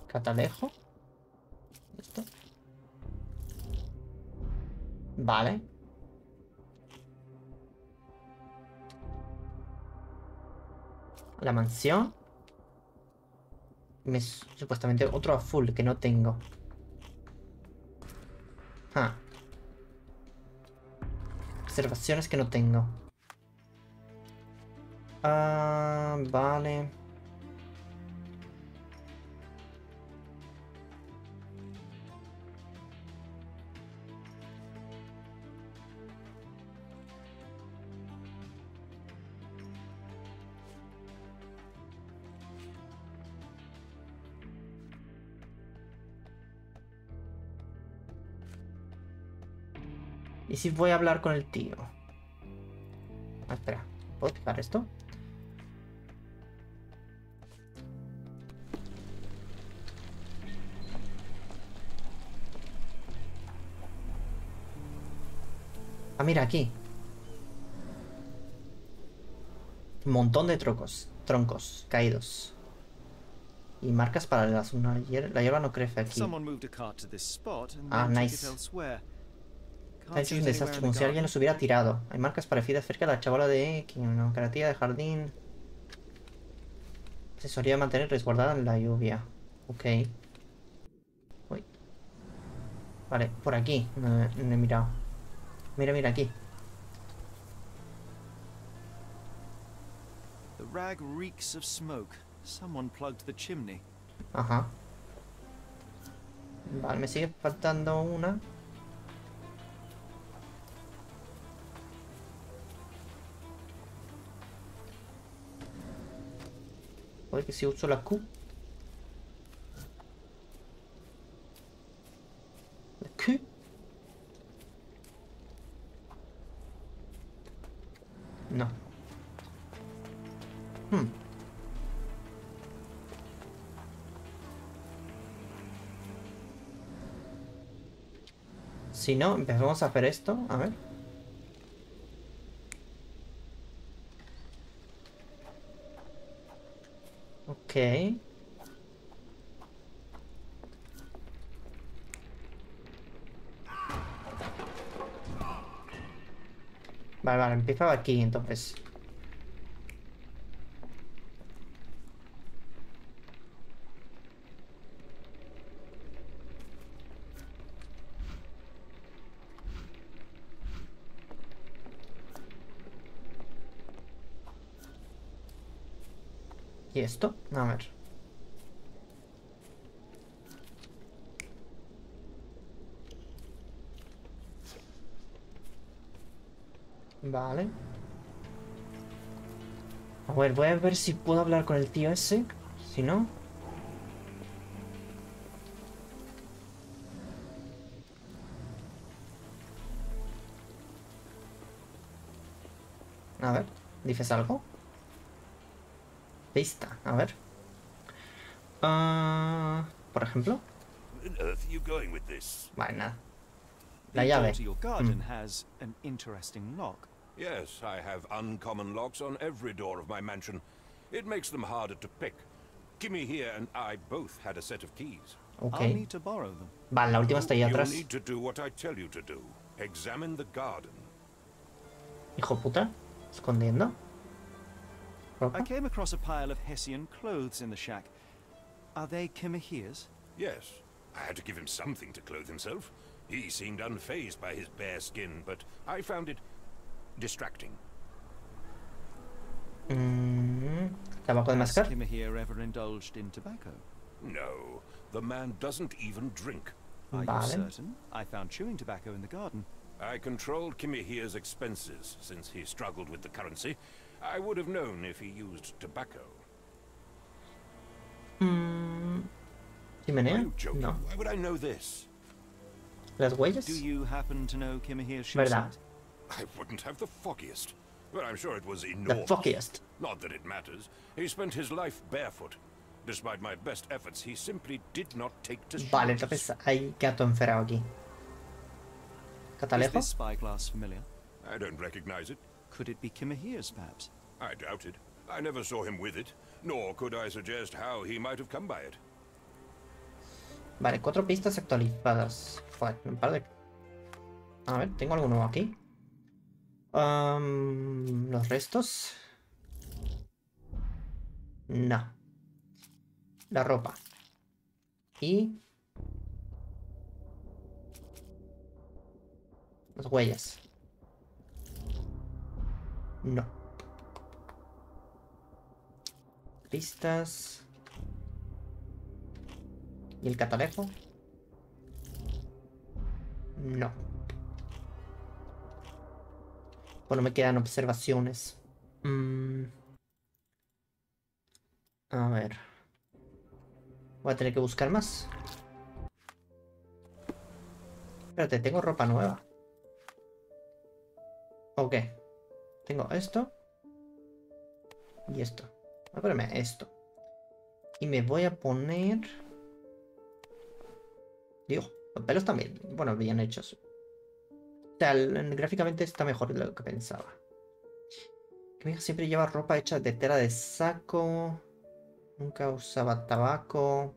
Catalejo. Esto. Vale. La mansión. Supuestamente otro azul que no tengo. Ah. Observaciones que no tengo. Ah, vale. ¿Y si voy a hablar con el tío? Ah, espera, ¿puedo fijar esto? Ah, mira, aquí. Un montón de troncos caídos. Y marcas paralelas. La hierba no crece aquí. Ah, nice. Ha hecho un desastre como si alguien los hubiera tirado. Hay marcas parecidas cerca de la chabola de carretilla de jardín. Se solía mantener resguardada en la lluvia. Ok. Uy. Vale, por aquí. No he mirado. Mira, mira aquí. The rag reeks of smoke. Someone plugged the chimney. Ajá. Vale, me sigue faltando una. Joder, que si uso la Q. ¿La Q? No. Si no, empezamos a hacer esto. A ver. Ok. Vale, vale, empieza aquí entonces. ¿Y esto? A ver. Vale. A ver, voy a ver si puedo hablar con el tío ese. Si no... A ver, ¿dices algo? Pista, a ver. Por ejemplo. on earth are you going with this? Vale, nada. La The llave. door to your garden has an interesting lock. Yes, I have uncommon locks on every door of my mansion. It makes them harder to pick. Kimmy here and I both had a set of keys. Ok. I'll need to borrow them. Vale, la última está ahí You'll atrás. need to do what I tell you to do. Examine the garden. Hijo puta. Escondiendo. I Ropa. came across a pile of Hessian clothes in the shack. Are they Kimahir's? Yes, I had to give him something to clothe himself. He seemed unfazed by his bare skin, but I found it distracting. Tabaco de Has mascar. Kimahir ever indulged in tobacco? No, the man doesn't even drink. Are you Vale. certain? I found chewing tobacco in the garden. I controlled Kimahir's expenses since he struggled with the currency. I would have known if he used tobacco. Are Chimenea. you joking? No. Why would I know this? Las huellas. Do you happen to know Kimahir's shoe Verdad. size? I wouldn't have the foggiest. But I'm sure it was The enormous. foggiest. Not that it matters. He spent his life barefoot. Despite my best efforts, he simply did not take to shoes. Vale, entonces hay gato encerrado aquí. Is Catalejo. this spyglass familiar? I don't recognize it. Could it be Kimahir's, perhaps? I doubt it. I never saw him with it, nor could I suggest how he might have come by it. Vale, 4 pistas actualizadas. Joder, un par de... A ver, ¿tengo algo nuevo aquí? Los restos. No. La ropa. Y... las huellas. No. Pistas. ¿Y el catalejo? No. Bueno, me quedan observaciones. A ver. Voy a tener que buscar más. Espérate, tengo ropa nueva. Ok. Tengo esto. Y esto. Voy a ponerme esto. Y me voy a poner... Digo, los pelos también. Bueno, bien hechos. O sea, gráficamente está mejor de lo que pensaba. Mi hija siempre lleva ropa hecha de tela de saco. Nunca usaba tabaco.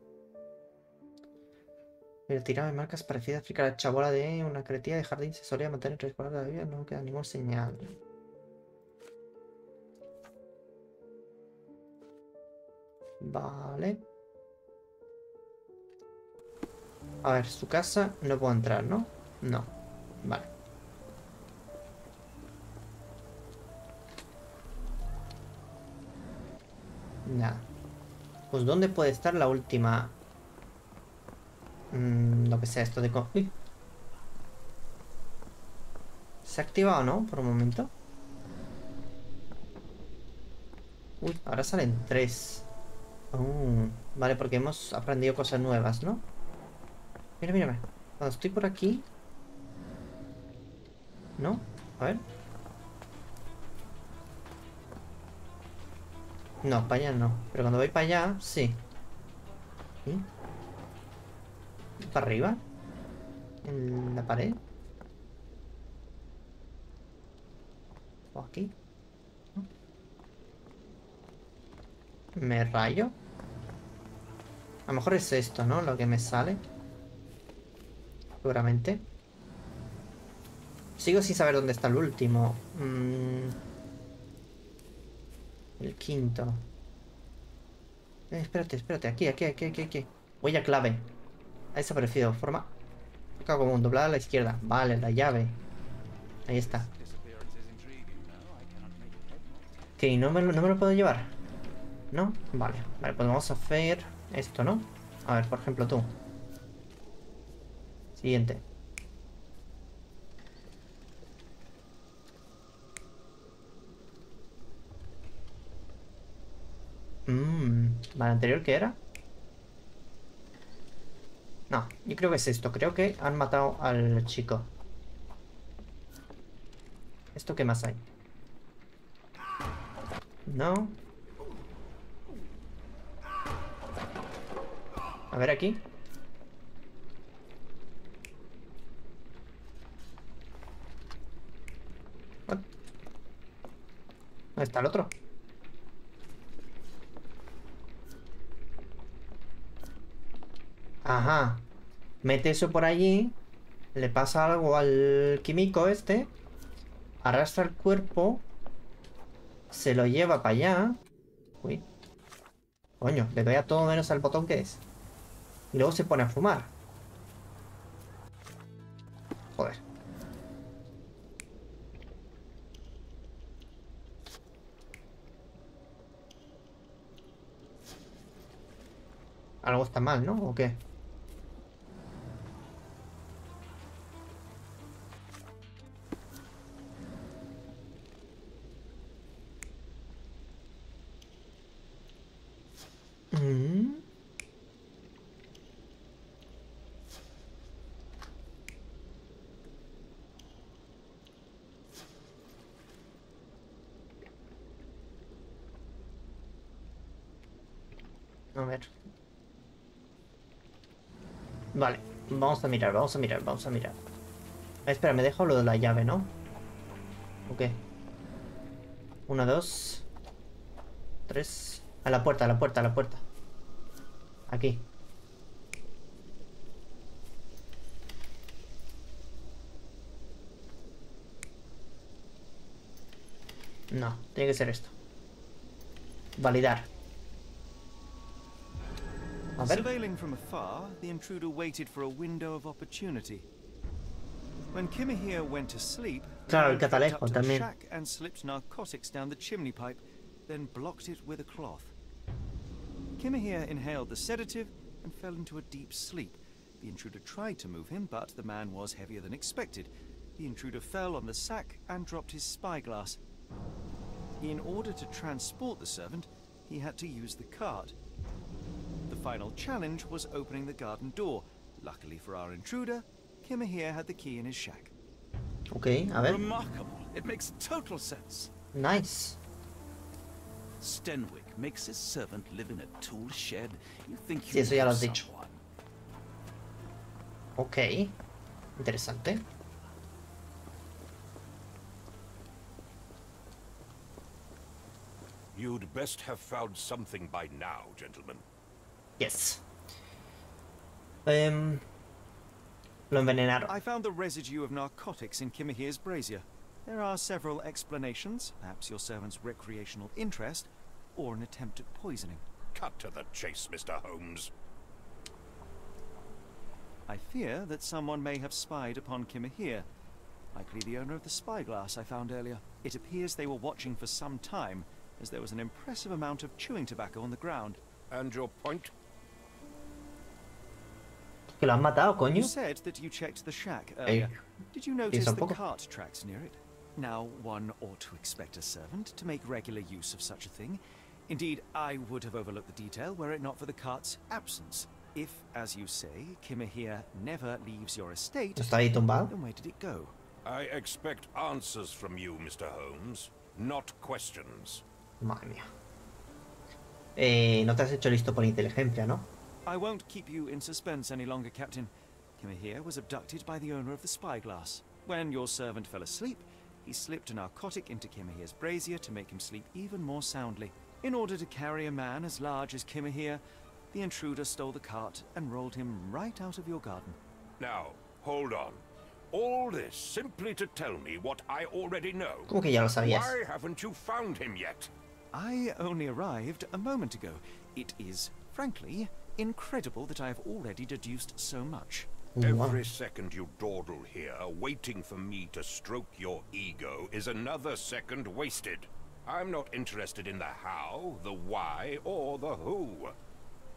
Pero tiraba de marcas parecidas. Explica la chabola de una cretilla de jardín. Se solía mantener entre las de la vida. No queda ningún señal. Vale. A ver, su casa no puedo entrar, ¿no? No. Vale. Nada. Pues ¿dónde puede estar la última? Lo que sea esto de... Uy. ¿Se ha activado, no? Por un momento. Uy, ahora salen 3. Vale, porque hemos aprendido cosas nuevas, ¿no? Mira, mírame. Cuando estoy por aquí... ¿No? A ver. No, para allá no. Pero cuando voy para allá, sí. ¿Sí? ¿Para arriba? ¿En la pared? ¿O aquí? ¿No? ¿Me rayo? A lo mejor es esto, ¿no? Lo que me sale. Seguramente. Sigo sin saber dónde está el último. El quinto. Espérate, espérate. Aquí. Huella clave. Ha desaparecido. Forma. Acá común. Doblada a la izquierda. Vale, la llave. Ahí está. Ok, no me lo puedo llevar. ¿No? Vale. Vale, pues vamos a hacer esto, ¿no? A ver, por ejemplo, tú. Siguiente. ¿Vale, anterior qué era? No, yo creo que es esto. Creo que han matado al chico. ¿Esto qué más hay? No. A ver aquí. está el otro? Ajá. Mete eso por allí. Le pasa algo al químico este. Arrastra el cuerpo. Se lo lleva para allá. Uy. Coño, le doy a todo menos al botón que es. Y luego se pone a fumar. Joder. Algo está mal, ¿no? ¿O qué? A ver. Vale, vamos a mirar, vamos a mirar, vamos a mirar. Espera, me dejo lo de la llave, ¿no? ¿O qué? 1, 2 3. A la puerta, a la puerta, a la puerta. Aquí. No, tiene que ser esto. Validar. A ver. Surveilling from afar, the intruder waited for a window of opportunity. When Kimahir went to sleep, Claro, el he crept catalejo up to the también. shack and slipped narcotics down the chimney pipe, then blocked it with a cloth. Kimahir inhaled the sedative and fell into a deep sleep. The intruder tried to move him, but the man was heavier than expected. The intruder fell on the sack and dropped his spyglass. In order to transport the servant, he had to use the cart. The final challenge was opening the garden door. Luckily for our intruder, Kimahir had the key in his shack. Ok, a ver. Remarkable. It makes total sense. Nice. Stenwick makes his servant live in a tool shed. You think Sí, you eso ya lo know has dicho. someone. Ok. Interesante. You'd best have found something by now, gentlemen. Yes. Lo envenenaron. I found the residue of narcotics in Kimahir's brazier. There are several explanations, perhaps your servant's recreational interest, or an attempt at poisoning. Cut to the chase, Mr. Holmes. I fear that someone may have spied upon Kimahir, likely the owner of the spyglass I found earlier. It appears they were watching for some time, as there was an impressive amount of chewing tobacco on the ground. And your point? Que lo han matado, coño. You said that you checked the shack earlier. Did you notice the cart tracks near it? Now, one ought to expect a servant to make regular use of such a thing. Indeed, I would have overlooked the detail were it not for the cart's absence. If, as you say, Kimahir never leaves your estate, ¿Está ahí tumbado? then where did it go? I expect answers from you, Mr. Holmes, not questions. Madre mía. No te has hecho listo por inteligencia, ¿no? I won't keep you in suspense any longer, Captain. Kimahir was abducted by the owner of the spyglass. When your servant fell asleep, he slipped a narcotic into Kimahir's brazier to make him sleep even more soundly. In order to carry a man as large as Kimahir, the intruder stole the cart and rolled him right out of your garden. Now, hold on. All this simply to tell me what I already know. ¿Cómo que ya lo sabías? Why haven't you found him yet? I only arrived a moment ago. It is, frankly, incredible that I have already deduced so much. Every second you dawdle here, waiting for me to stroke your ego, is another second wasted. I'm not interested in the how, the why, or the who.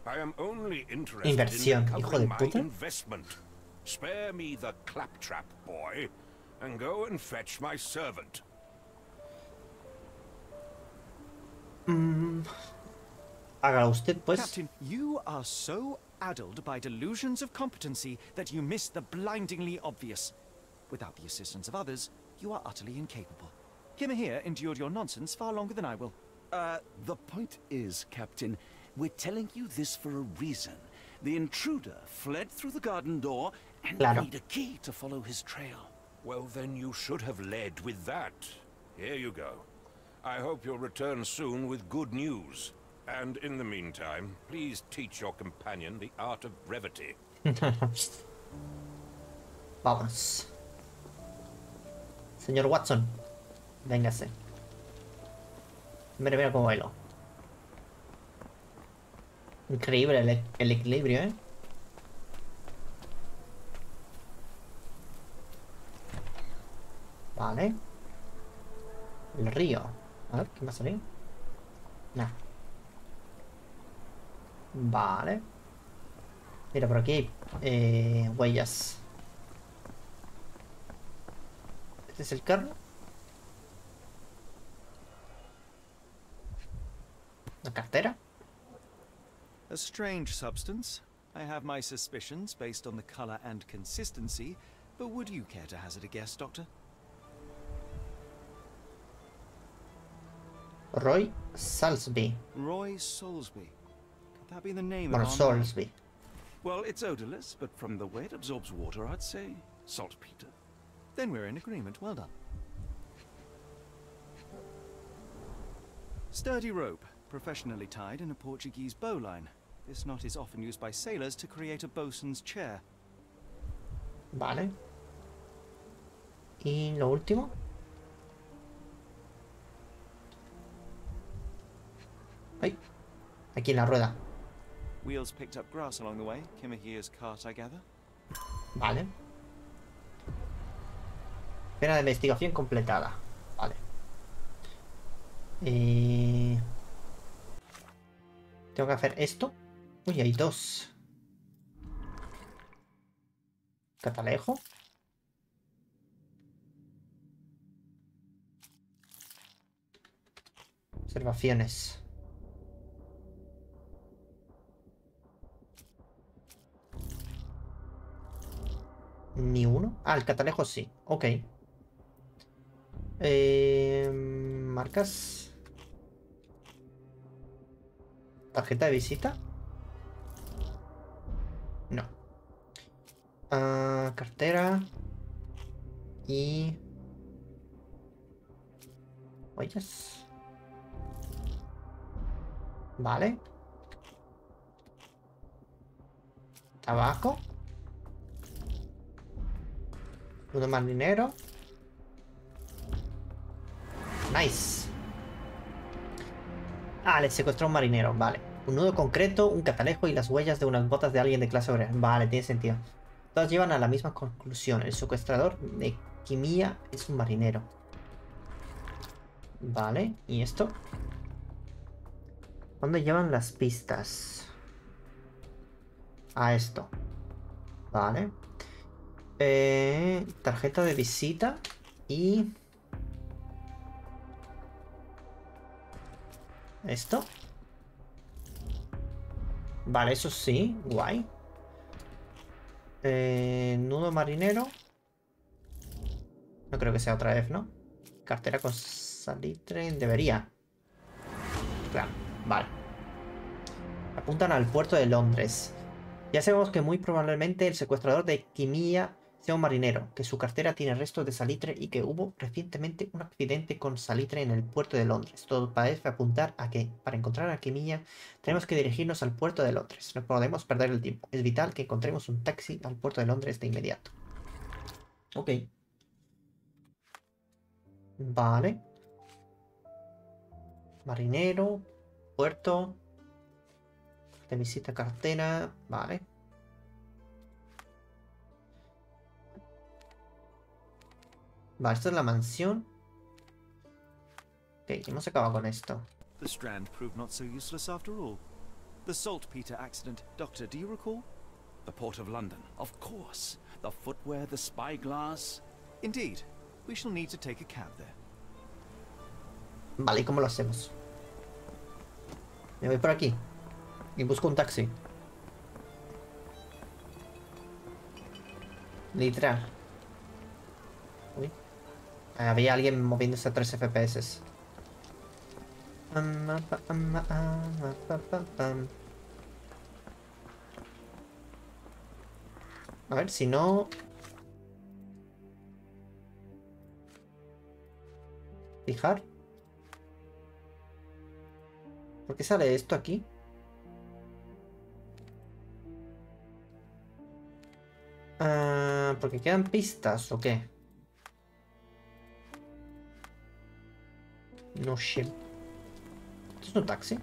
I am only interested Inversión, in hijo de recovering my puta. investment. Spare me the claptrap, boy, and go and fetch my servant. Hágalo usted, pues. Captain, you are so addled by delusions of competency that you miss the blindingly obvious. Without the assistance of others, you are utterly incapable. Kimahir endured your nonsense far longer than I will. The point is, Captain, we're telling you this for a reason. The intruder fled through the garden door and Claro. need a key to follow his trail. Well, then you should have led with that. Here you go. I hope you'll return soon with good news. And in the meantime, please teach your companion the art of brevity. Vamos. Señor Watson, véngase. Mira, mira cómo bailo. Increíble el equilibrio, ¿eh? Vale. El río. A ver, ¿qué va a salir? Nah. Vale. Mira, por aquí hay huellas. ¿Este es el carro? ¿La cartera? A strange substance. I have my suspicions based on the color and consistency, but would you care to hazard a guess, Doctor? Roy Salsby. Roy Soulsby. Could that be the name Bueno, of our man? Soulsby. Well, it's odorless, but from the way it absorbs water, I'd say saltpeter. Then we're in agreement. Well done. Sturdy rope, professionally tied in a Portuguese bowline. This knot is often used by sailors to create a bosun's chair. Vale. Y lo último. Ay, aquí en la rueda. Wheels picked up grass along the way. Kimahia's cart, I gather. Vale. Pena de investigación completada. Vale. Tengo que hacer esto. Uy, hay dos. Catalejo. Observaciones. Ni uno. Ah, el catalejo sí. Ok. Marcas. Tarjeta de visita. No. Cartera. Y... huellas. Vale. Tabaco. Nudo marinero. Nice. Ah, le secuestró a un marinero, vale. Un nudo concreto, un catalejo y las huellas de unas botas de alguien de clase obrera. Vale, tiene sentido. Todas llevan a la misma conclusión. El secuestrador de Quimía es un marinero. Vale, ¿y esto? ¿Dónde llevan las pistas? A esto. Vale. Tarjeta de visita y... ¿esto? Vale, eso sí, guay. Nudo marinero. No creo que sea otra vez, ¿no? Cartera con salitre. Debería. Claro, vale. Apuntan al puerto de Londres. Ya sabemos que muy probablemente el secuestrador de Quimía sea un marinero, que su cartera tiene restos de salitre y que hubo recientemente un accidente con salitre en el puerto de Londres. Todo parece apuntar a que, para encontrar a Quimía, tenemos que dirigirnos al puerto de Londres. No podemos perder el tiempo. Es vital que encontremos un taxi al puerto de Londres de inmediato. Ok. Vale. Marinero. Puerto. De visita cartera. Vale. Vale, esto es la mansión. Ok, hemos acabado con esto. The strand proved not so useless after all. The saltpeter accident. Doctor, do you recall? The port of London, of course. The footwear, the spyglass. Indeed. We shall need to take a cab there. Vale, ¿y cómo lo hacemos? Me voy por aquí y busco un taxi. Literal. Uy. Había alguien moviéndose a 3 FPS. A ver, si no... Fijar. ¿Por qué sale esto aquí? ¿Porque quedan pistas o qué? No sé. ¿Esto es un taxi?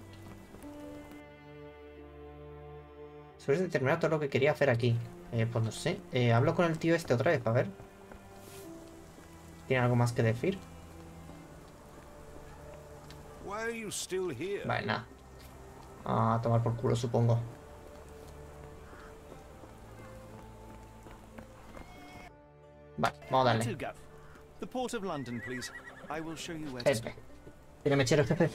Sobre determinar todo lo que quería hacer aquí. Pues no sé. Hablo con el tío este otra vez, a ver. ¿Tiene algo más que decir? Vale, nada. A tomar por culo, supongo. Vale, vamos a darle. The port of London, please. I will show you where to Jefe. Tiene mechero, jefe.